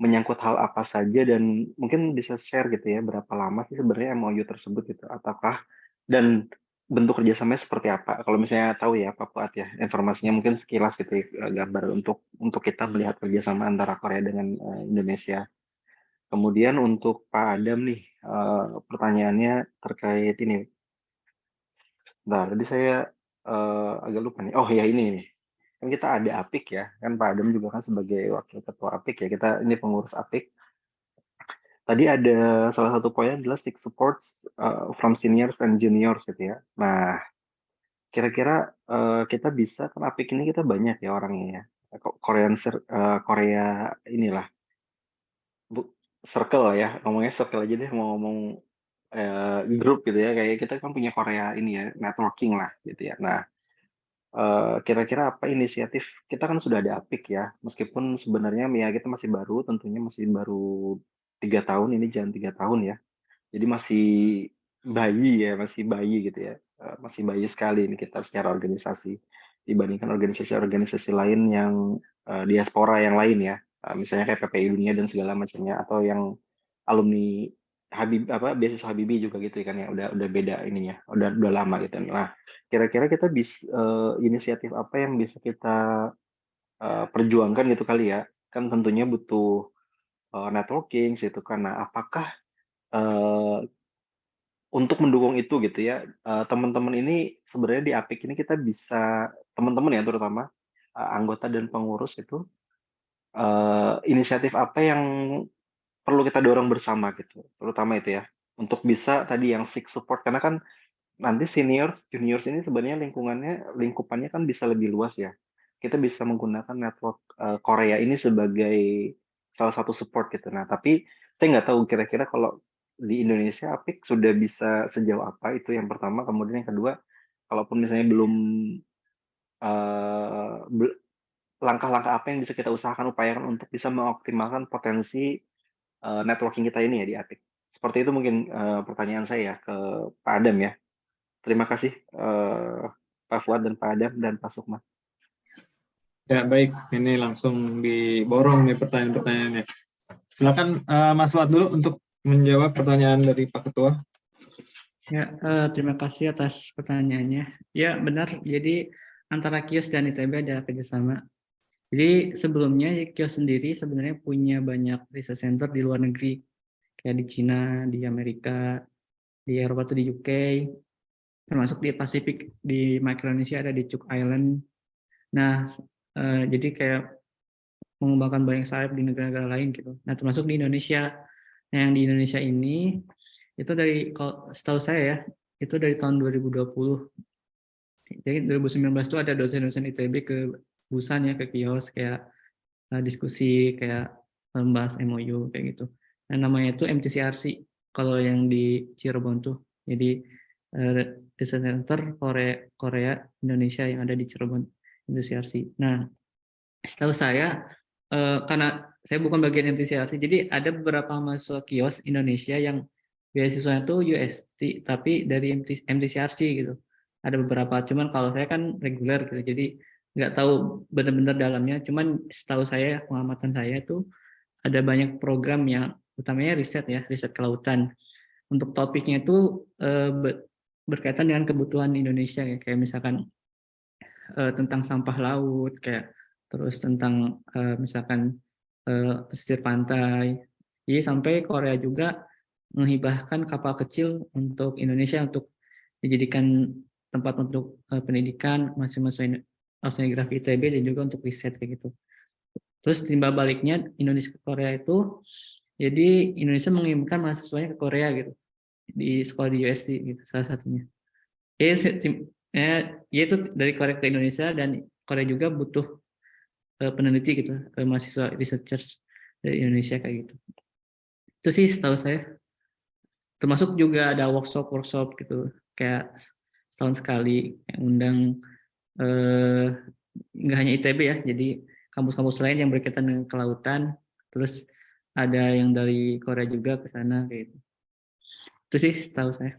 menyangkut hal apa saja dan mungkin bisa share gitu ya berapa lama sih sebenarnya MOU tersebut gitu, ataukah dan bentuk kerjasamanya seperti apa? Kalau misalnya tahu ya Pak Fuad ya informasinya mungkin sekilas gitu ya, gambar untuk kita melihat kerjasama antara Korea dengan Indonesia. Kemudian untuk Pak Adam nih pertanyaannya terkait ini. Nah, tadi saya agak lupa nih. Oh ya ini nih. Kan kita ada APIK ya. Kan Pak Adam juga kan sebagai wakil ketua APIK ya. Kita ini pengurus APIK. Tadi ada salah satu poin adalah seek supports from seniors and juniors gitu ya. Nah, kira-kira kita bisa kan APIK ini kita banyak ya orangnya ya. Korea inilah circle lah ya. Ngomongnya circle aja deh mau ngomong grup gitu ya. Kayak kita kan punya Korea ini ya, networking lah gitu ya. Nah, kira-kira apa inisiatif kita kan sudah ada APIK ya, meskipun sebenarnya ya kita masih baru, tentunya masih baru 3 tahun, ini jangan 3 tahun ya. Jadi masih bayi gitu ya. Masih bayi sekali ini kita secara organisasi dibandingkan organisasi-organisasi lain yang diaspora yang lain ya. Misalnya kayak PPI Dunia dan segala macamnya atau yang alumni beasiswa Habibie juga gitu kan ya. Udah beda ininya, udah lama gitu. Nah, kira-kira kita inisiatif apa yang bisa kita perjuangkan gitu kali ya. Kan tentunya butuh networking gitu kan. Nah, apakah untuk mendukung itu gitu ya, teman-teman ini sebenarnya di APIK ini kita bisa teman-teman ya terutama, anggota dan pengurus itu, inisiatif apa yang perlu kita dorong bersama gitu, terutama itu ya, untuk bisa tadi yang seek support karena kan nanti seniors, juniors ini sebenarnya lingkupannya kan bisa lebih luas ya. Kita bisa menggunakan network, Korea ini sebagai salah satu support gitu. Nah, tapi saya nggak tahu kira-kira kalau di Indonesia APIK sudah bisa sejauh apa, itu yang pertama. Kemudian yang kedua, kalaupun misalnya belum, eee, be langkah-langkah apa yang bisa kita upayakan untuk bisa mengoptimalkan potensi, networking kita ini ya di APIK. Seperti itu mungkin, pertanyaan saya ke Pak Adam ya. Terima kasih, Pak Fuad dan Pak Adam dan Pak Sukma. Ya, baik. Ini langsung diborong nih pertanyaan-pertanyaannya. Silakan Mas Fuad dulu untuk menjawab pertanyaan dari Pak Ketua. Ya, terima kasih atas pertanyaannya. Ya, benar. Jadi antara kios dan ITB ada kerjasama. Jadi sebelumnya kios sendiri sebenarnya punya banyak research center di luar negeri, kayak di Cina, di Amerika, di Eropa tuh di UK, termasuk di Pasifik, di Micronesia ada di Cook Island. Nah, jadi kayak mengembangkan banyak sayap di negara-negara lain gitu. Nah, termasuk di Indonesia. Nah, yang di Indonesia ini itu setahu saya ya, itu dari tahun 2020. Jadi 2019 itu ada dosen-dosen ITB ke Busan ya, ke kios kayak diskusi kayak membahas MOU kayak gitu. Nah, namanya itu MTCRC kalau yang di Cirebon tuh. Jadi Research Center Korea Indonesia yang ada di Cirebon, MTCRC. Nah, setahu saya karena saya bukan bagian MTCRC, jadi ada beberapa mahasiswa kios Indonesia yang beasiswanya tuh UST tapi dari MTCRC gitu. Ada beberapa, cuman kalau saya kan reguler gitu, jadi nggak tahu benar-benar dalamnya. Cuman setahu saya, pengamatan saya tuh ada banyak program yang utamanya riset ya, riset kelautan. Untuk topiknya itu berkaitan dengan kebutuhan Indonesia ya, kayak misalkan tentang sampah laut, kayak terus tentang misalkan pesisir pantai. Jadi sampai Korea juga menghibahkan kapal kecil untuk Indonesia untuk dijadikan tempat untuk pendidikan mahasiswa oceanografi ITB dan juga untuk riset kayak gitu. Terus timbal baliknya Indonesia ke Korea itu, jadi Indonesia mengirimkan mahasiswanya ke Korea gitu di sekolah di USD gitu salah satunya. Ya itu dari Korea ke Indonesia dan Korea juga butuh peneliti gitu, mahasiswa researchers dari Indonesia kayak gitu. Itu sih setahu saya. Termasuk juga ada workshop gitu, kayak setahun sekali yang undang nggak hanya ITB ya, jadi kampus-kampus lain yang berkaitan dengan kelautan, terus ada yang dari Korea juga ke sana kayak gitu. Itu sih setahu saya.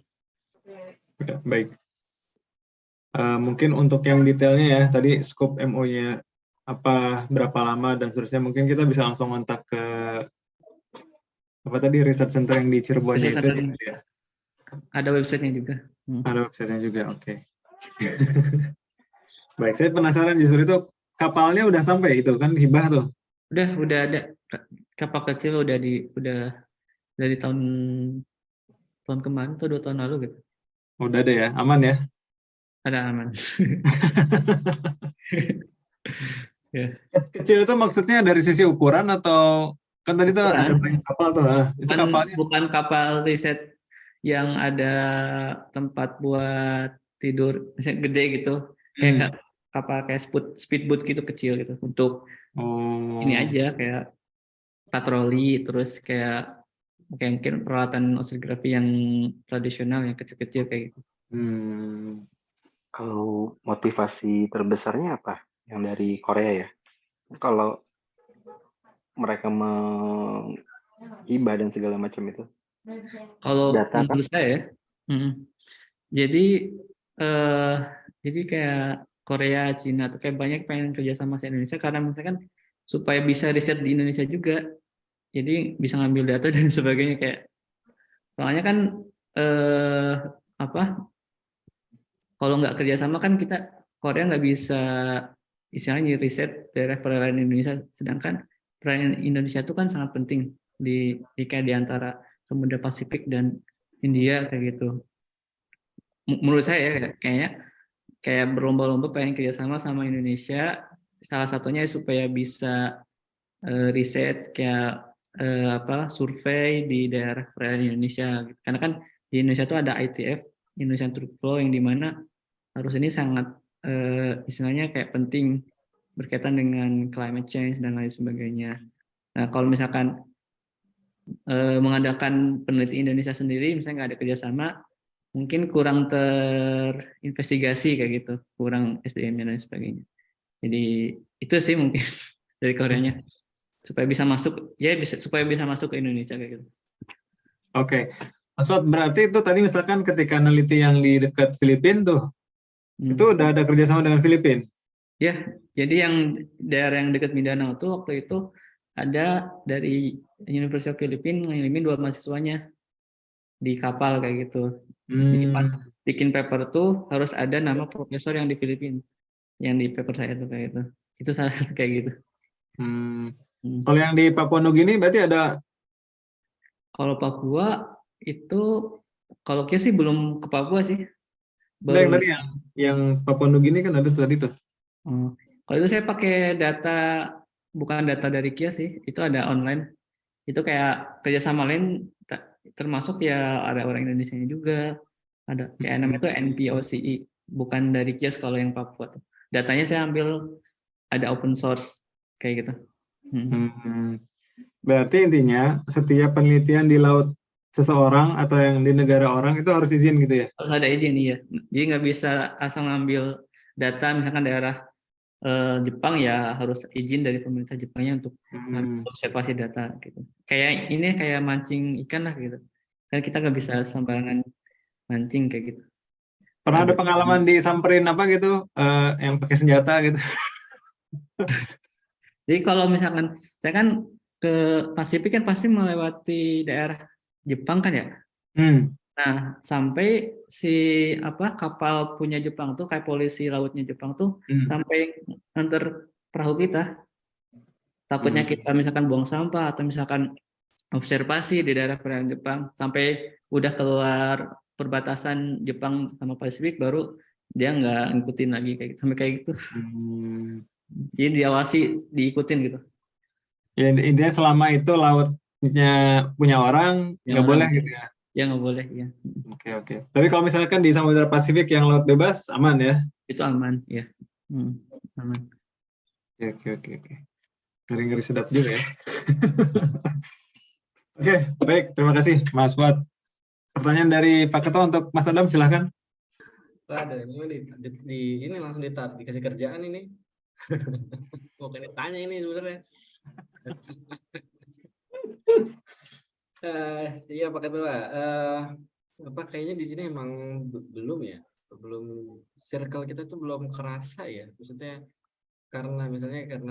Oke, baik. Mungkin untuk yang detailnya ya, tadi scope MO-nya apa, berapa lama, dan seterusnya, mungkin kita bisa langsung kontak ke apa tadi, research center yang di Cirebon itu ya. Ada websitenya juga. Ada websitenya juga, oke. Baik, saya penasaran justru itu kapalnya udah sampai itu kan hibah tuh. Udah ada kapal kecil udah dari tahun kemarin atau 2 tahun lalu gitu. Udah ada ya, aman ya? Ada aman. Ya. Kecil itu maksudnya dari sisi ukuran atau kan tadi tuh ada banyak kapal tuh, itu kapalnya bukan kapal riset yang ada tempat buat tidur misalnya gede gitu, kayak kapal kayak speedboat gitu kecil gitu untuk ini aja kayak patroli, terus kayak mungkin peralatan oceanografi yang tradisional yang kecil-kecil kayak gitu. Kalau motivasi terbesarnya apa yang dari Korea ya? Kalau mereka menghibah dan segala macam itu? Kalau Data menurut saya, jadi kayak Korea, Cina tuh kayak banyak pengen kerja sama sama Indonesia karena misalkan supaya bisa riset di Indonesia juga, jadi bisa ngambil data dan sebagainya kayak. Soalnya kan kalau nggak kerjasama kan Korea nggak bisa istilahnya riset daerah perairan Indonesia, sedangkan perairan Indonesia itu kan sangat penting di kayak di antara Samudra Pasifik dan India kayak gitu. Menurut saya kayaknya kayak berlomba-lomba pengen kerjasama sama Indonesia, salah satunya supaya bisa riset kayak survei di daerah perairan Indonesia gitu. Karena kan di Indonesia itu ada ITF, Indonesian Truth Flow, yang dimana harus ini sangat istilahnya kayak penting berkaitan dengan climate change dan lain sebagainya. Nah kalau misalkan mengadakan peneliti Indonesia sendiri misalnya nggak ada kerjasama, mungkin kurang terinvestigasi kayak gitu, kurang SDM dan lain sebagainya. Jadi itu sih mungkin dari Koreanya supaya bisa masuk ke Indonesia kayak gitu. Oke. Mas Fuad, berarti itu tadi misalkan ketika neliti yang di dekat Filipina tuh, itu udah ada kerjasama dengan Filipina? Ya, jadi yang daerah yang dekat Mindanao tuh waktu itu ada dari University of Filipina ngirimin 2 mahasiswanya di kapal kayak gitu. Jadi pas bikin paper tuh harus ada nama profesor yang di Filipina, yang di paper saya tuh kayak gitu. Itu salah satu kayak gitu. Kalau yang di Papua Nugini berarti ada? Kalau Papua itu, kalau Kios sih belum ke Papua sih. Yang tadi yang Papua Nugini kan ada tadi tuh. Kalau itu saya pakai data, bukan data dari Kios sih, itu ada online. Itu kayak kerjasama lain, termasuk ya ada orang Indonesia juga. Ada kayak namanya itu NPOCE, bukan dari Kios kalau yang Papua. Datanya saya ambil ada open source kayak gitu. Berarti intinya setiap penelitian di laut seseorang atau yang di negara orang itu harus izin gitu ya? Harus ada izin, iya. Jadi nggak bisa asal ngambil data, misalkan daerah Jepang ya harus izin dari pemerintah Jepangnya untuk observasi data gitu. Kayak mancing ikan lah gitu. Kan kita nggak bisa sembarangan mancing kayak gitu. Pernah ada pengalaman disamperin apa gitu, yang pakai senjata gitu? Jadi kalau misalkan saya kan ke Pasifik kan pasti melewati daerah Jepang kan ya. Nah, sampai si kapal punya Jepang tuh kayak polisi lautnya Jepang tuh sampai nganter perahu kita. Takutnya kita misalkan buang sampah atau misalkan observasi di daerah perairan Jepang sampai udah keluar perbatasan Jepang sama Pasifik baru dia nggak ngikutin lagi kayak gitu, sampai kayak gitu. Jadi diawasi, diikutin gitu. Ya intinya selama itu lautnya punya orang nggak boleh gitu ya? Ya nggak boleh ya. Oke. Tapi kalau misalkan di Samudra Pasifik yang laut bebas aman ya? Itu aman ya. Aman. Oke. Ngeri-ngeri sedap juga ya. Oke, baik. Terima kasih Mas Fuad. Pertanyaan dari Pak Ketua untuk Mas Adam, silahkan. Ada ini langsung dikasih kerjaan ini. Bukan ditanya ini sebenarnya. Iya Pak Ketua. Kayaknya di sini emang belum ya. Belum, circle kita tuh belum kerasa ya. Maksudnya karena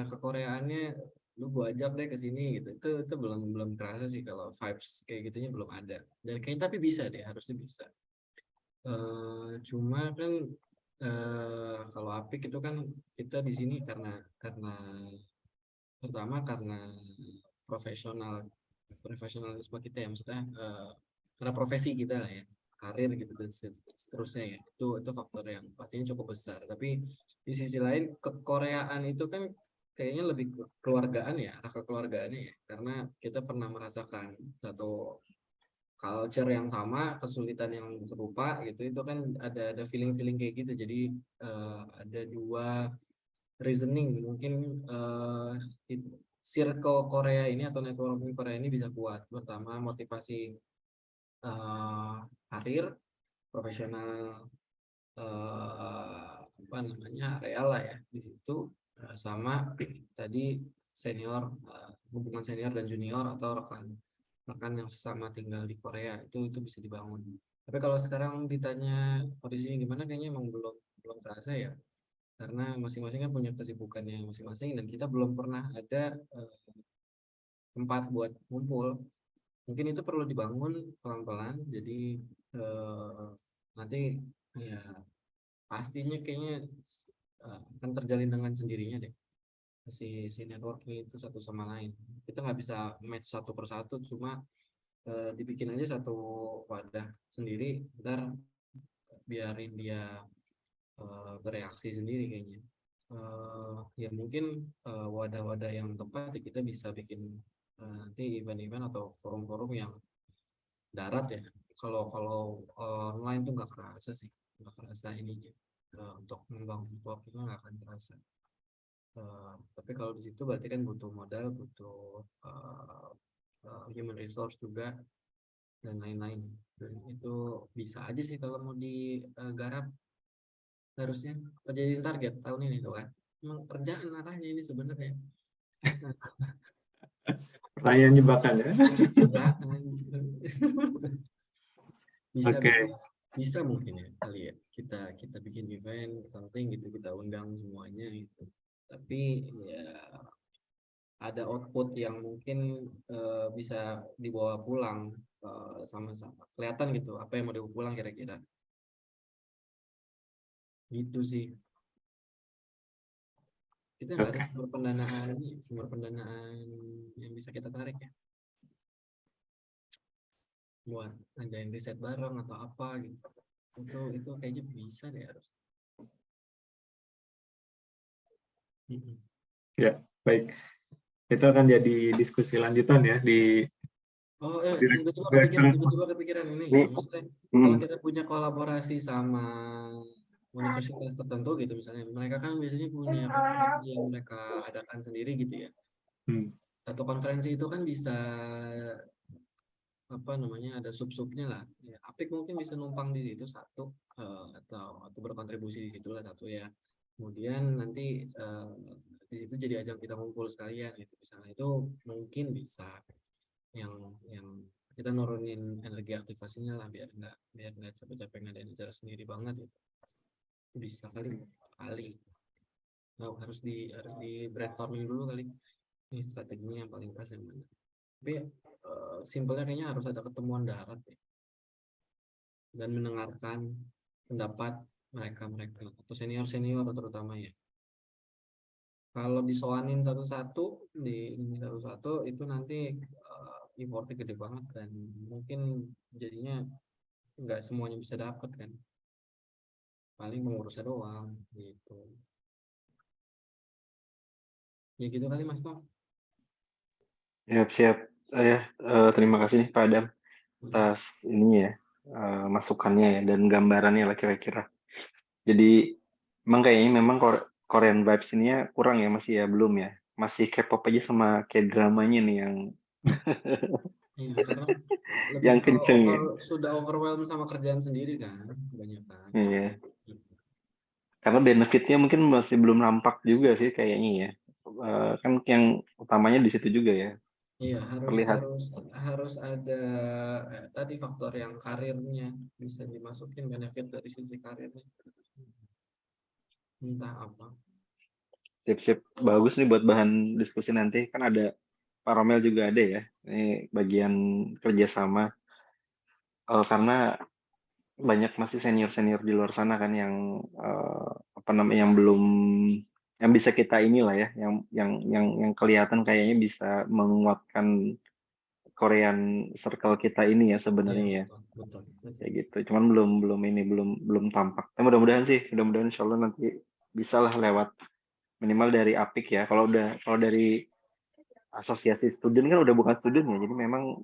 kekoreaannya lu gua ajak deh ke sini gitu. Itu belum kerasa sih kalau vibes kayak gitunya belum ada. Dan kayaknya tapi bisa deh, harusnya bisa. Cuma kan kalau Apik itu kan kita di sini karena pertama karena profesionalisme kita ya, maksudnya karena profesi kita lah ya, karir gitu dan seterusnya ya, itu faktor yang pastinya cukup besar. Tapi di sisi lain kekoreaan itu kan kayaknya lebih kekeluargaan ya, kekeluargaannya ya, karena kita pernah merasakan satu culture yang sama, kesulitan yang serupa gitu, itu kan ada feeling kayak gitu. Jadi ada dua reasoning mungkin circle Korea ini atau networking Korea ini bisa kuat. Pertama motivasi karir profesional real lah ya di situ, sama tadi senior, hubungan senior dan junior atau rekan yang sesama tinggal di Korea itu bisa dibangun. Tapi kalau sekarang ditanya posisinya gimana, kayaknya emang belum terasa ya, karena masing-masing kan punya kesibukannya masing-masing dan kita belum pernah ada tempat buat ngumpul. Mungkin itu perlu dibangun pelan-pelan. Jadi nanti ya pastinya kayaknya akan terjalin dengan sendirinya deh si networking itu satu sama lain. Kita nggak bisa match satu persatu, cuma dibikin aja satu wadah sendiri, ntar biarin dia bereaksi sendiri kayaknya. Ya mungkin wadah-wadah yang tepat kita bisa bikin nanti event-event atau forum-forum yang darat ya. Kalau online tuh nggak kerasa ininya, untuk membangun networkingnya nggak akan terasa. Tapi kalau di situ berarti kan butuh modal, butuh human resource juga dan lain-lain. Dan itu bisa aja sih kalau mau digarap, harusnya jadi target tahun ini tuh kan. Emang kerjaan arahnya ini sebenarnya. Pertanyaan jebakan ya. Bisa mungkin ya kali ya kita bikin event something gitu, kita undang semuanya gitu. Tapi ya ada output yang mungkin bisa dibawa pulang sama-sama. Kelihatan gitu apa yang mau dibawa pulang kira-kira. Gitu sih. Kita nggak ada sumber pendanaan yang bisa kita tarik ya. Buat ngadain riset bareng atau apa gitu. Itu kayaknya bisa deh harus. Ya, baik. Itu akan jadi diskusi lanjutan ya di tiba-tiba kepikiran ini. Maksudnya kalau kita punya kolaborasi sama universitas tertentu gitu misalnya, mereka kan biasanya punya yang mereka adakan sendiri gitu ya. Hmm. Satu konferensi itu kan bisa apa namanya, ada sub-subnya lah. Ya, Apik mungkin bisa numpang di situ satu, atau berkontribusi di situ lah satu ya. Kemudian nanti di situ jadi ajang kita ngumpul sekalian gitu. Misalnya itu mungkin bisa yang kita nurunin energi aktivasinya lah, biar nggak capek-capek ngadain acara sendiri banget gitu. Bisa kali. Harus di brainstorming dulu kali. Ini strateginya yang paling pas yang mana. Tapi simpelnya kayaknya harus ada ketemuan darat ya. Dan mendengarkan pendapat mereka atau senior terutama ya. Kalau disoanin satu-satu di ini satu-satu itu nanti effortnya gede banget dan mungkin jadinya nggak semuanya bisa dapat kan, paling pengurusnya doang gitu ya, gitu kali Mas Tom. Siap. Terima kasih nih Pak Adam atas ini ya, masukannya ya dan gambarannya lah kira-kira. Jadi memang Korean vibes ini kurang ya, masih ya, belum ya. Masih K-pop aja sama K-dramanya nih yang Iya, karena lebih yang ke kenceng ya. sudah overwhelmed sama kerjaan sendiri kan, kebanyakan. Iya. Karena benefitnya mungkin masih belum nampak juga sih kayaknya ya. Kan yang utamanya di situ juga ya. Iya, Terlihat. harus ada tadi faktor yang karirnya bisa dimasukin, benefit dari sisi karirnya. Entah apa. Sip. Bagus nih buat bahan diskusi nanti. Kan ada Pak Romel juga ada ya. Ini bagian kerjasama. Karena banyak masih senior di luar sana kan yang yang bisa kita inilah ya, yang kelihatan kayaknya bisa menguatkan Korean circle kita ini ya Iya, sebenarnya ya, betul. kayak gitu. Cuman belum tampak. Tapi mudah-mudahan insya Allah nanti bisa lah lewat minimal dari APIK ya. Kalau dari asosiasi student kan udah bukan student ya, jadi memang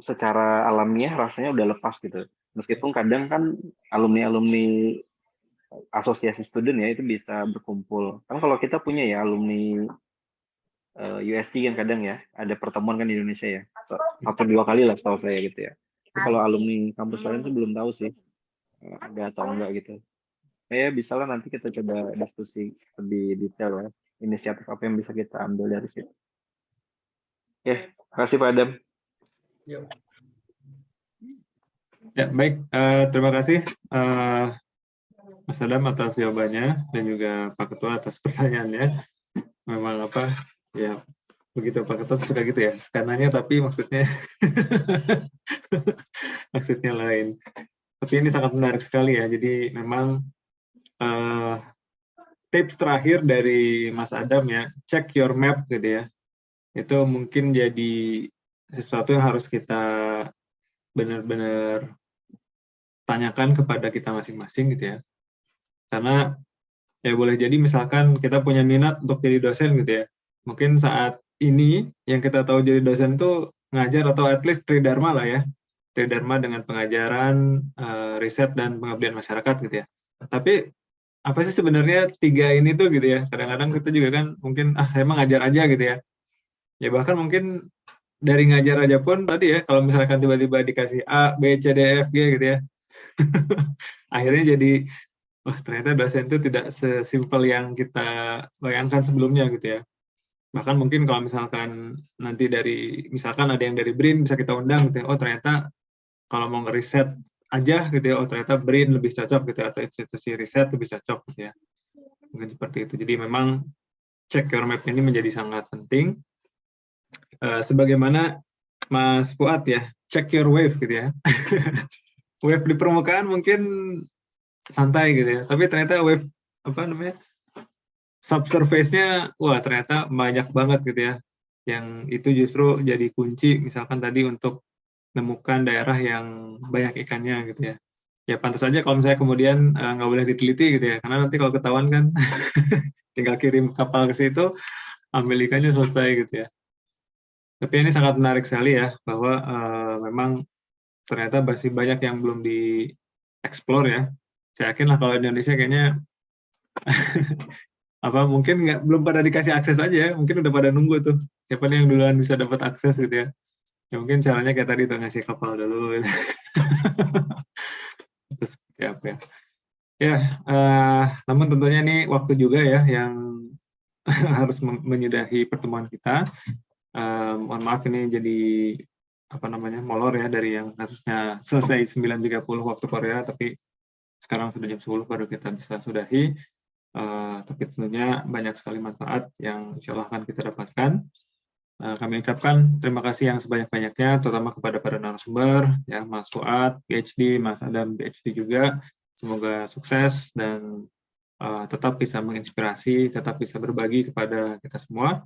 secara alamiah rasanya udah lepas gitu. Meskipun kadang kan alumni asosiasi student ya itu bisa berkumpul. Kan kalau kita punya ya alumni UST kan kadang ya ada pertemuan kan di Indonesia ya. 1-2 kali lah setahu saya gitu ya. Tapi kalau alumni kampus lain tuh belum tahu sih ada atau enggak gitu. Bisa lah nanti kita coba diskusi lebih detail ya. Inisiatif apa yang bisa kita ambil dari situ. Kasih Pak Adam. Yuk. Ya, baik. Terima kasih Mas Adam atas jawabannya dan juga Pak Ketua atas pertanyaannya. Memang ya begitu Pak Ketua sudah gitu ya. Kanannya tapi maksudnya maksudnya lain. Tapi ini sangat menarik sekali ya. Jadi memang tips terakhir dari Mas Adam ya, check your map gitu ya. Itu mungkin jadi sesuatu yang harus kita benar-benar tanyakan kepada kita masing-masing gitu ya. Karena ya boleh jadi misalkan kita punya minat untuk jadi dosen gitu ya. Mungkin saat ini yang kita tahu jadi dosen itu ngajar atau at least tridharma lah ya. Tridharma dengan pengajaran, riset, dan pengabdian masyarakat gitu ya. Tapi apa sih sebenarnya 3 ini tuh gitu ya. Kadang-kadang kita juga kan mungkin saya mah ngajar aja gitu ya. Ya bahkan mungkin dari ngajar aja pun tadi ya, kalau misalkan tiba-tiba dikasih A, B, C, D, E, F, G gitu ya. Akhirnya jadi ternyata dosen itu tidak sesimpel yang kita bayangkan sebelumnya gitu ya. Bahkan mungkin kalau misalkan nanti misalkan ada yang dari BRIN bisa kita undang gitu ya. Ternyata kalau mau ngeriset aja gitu ya, ternyata BRIN lebih cocok gitu ya, atau institusi riset lebih cocok gitu ya. Mungkin seperti itu. Jadi memang check your map ini menjadi sangat penting. Sebagaimana Mas Fuad ya, check your wave gitu ya. Wave di permukaan mungkin santai gitu ya, tapi ternyata wave subsurface-nya ternyata banyak banget gitu ya, yang itu justru jadi kunci misalkan tadi untuk menemukan daerah yang banyak ikannya gitu ya. Ya pantas saja kalau misalnya kemudian nggak boleh diteliti gitu ya, karena nanti kalau ketahuan kan tinggal kirim kapal ke situ, ambil ikannya selesai gitu ya. Tapi ini sangat menarik sekali ya, bahwa memang ternyata masih banyak yang belum dieksplor ya. Saya yakin lah kalau di Indonesia kayaknya apa mungkin belum pada dikasih akses aja, mungkin udah pada nunggu tuh siapa nih yang duluan bisa dapat akses gitu ya. Ya mungkin caranya kayak tadi tuh ngasih kapal dulu gitu. Terus seperti apa ya. Ya, namun tentunya ini waktu juga ya yang harus menyudahi pertemuan kita. Mohon maaf ini jadi apa namanya molor ya dari yang harusnya selesai 9.30 waktu Korea, tapi sekarang sudah jam 10 baru kita bisa sudahi. Tapi tentunya banyak sekali manfaat yang insya Allah akan kita dapatkan. Kami ucapkan terima kasih yang sebanyak-banyaknya, terutama kepada para narasumber, ya Mas Fuad, PhD, Mas Adam, PhD juga. Semoga sukses dan tetap bisa menginspirasi, tetap bisa berbagi kepada kita semua.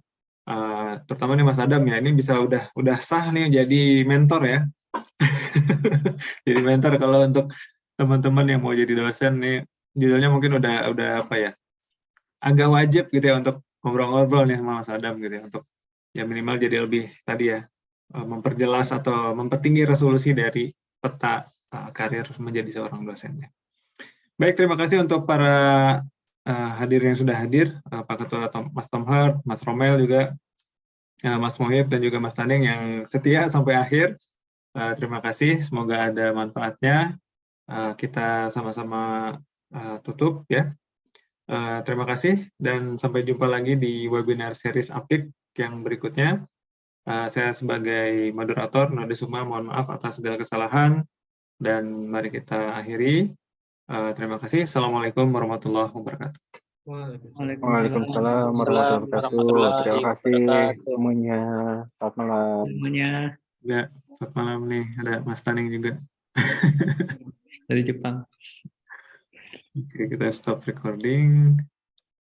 Terutama nih Mas Adam ya, ini bisa udah sah nih jadi mentor ya. Jadi mentor kalau untuk teman-teman yang mau jadi dosen nih, judulnya mungkin udah apa ya, agak wajib gitu ya untuk ngobrol-ngobrol nih sama Mas Adam gitu ya, untuk ya minimal jadi lebih tadi ya, memperjelas atau mempertinggi resolusi dari peta karir menjadi seorang dosennya. Baik, terima kasih untuk para hadirin yang sudah hadir, Pak Ketua Mas Tom Hart, Mas Romel juga, Mas Mohib dan juga Mas Taning yang setia sampai akhir. Terima kasih, semoga ada manfaatnya. Kita sama-sama tutup ya. Terima kasih dan sampai jumpa lagi di webinar series Apik yang berikutnya. Saya sebagai moderator Node Suma mohon maaf atas segala kesalahan dan mari kita akhiri. Terima kasih. Assalamualaikum warahmatullahi wabarakatuh. Waalaikumsalam warahmatullahi wabarakatuh. Terima kasih semuanya. Selamat malam. Semuanya Ya, selamat malam nih. Ada Mas Taning juga. dari Jepang. Oke, kita stop recording.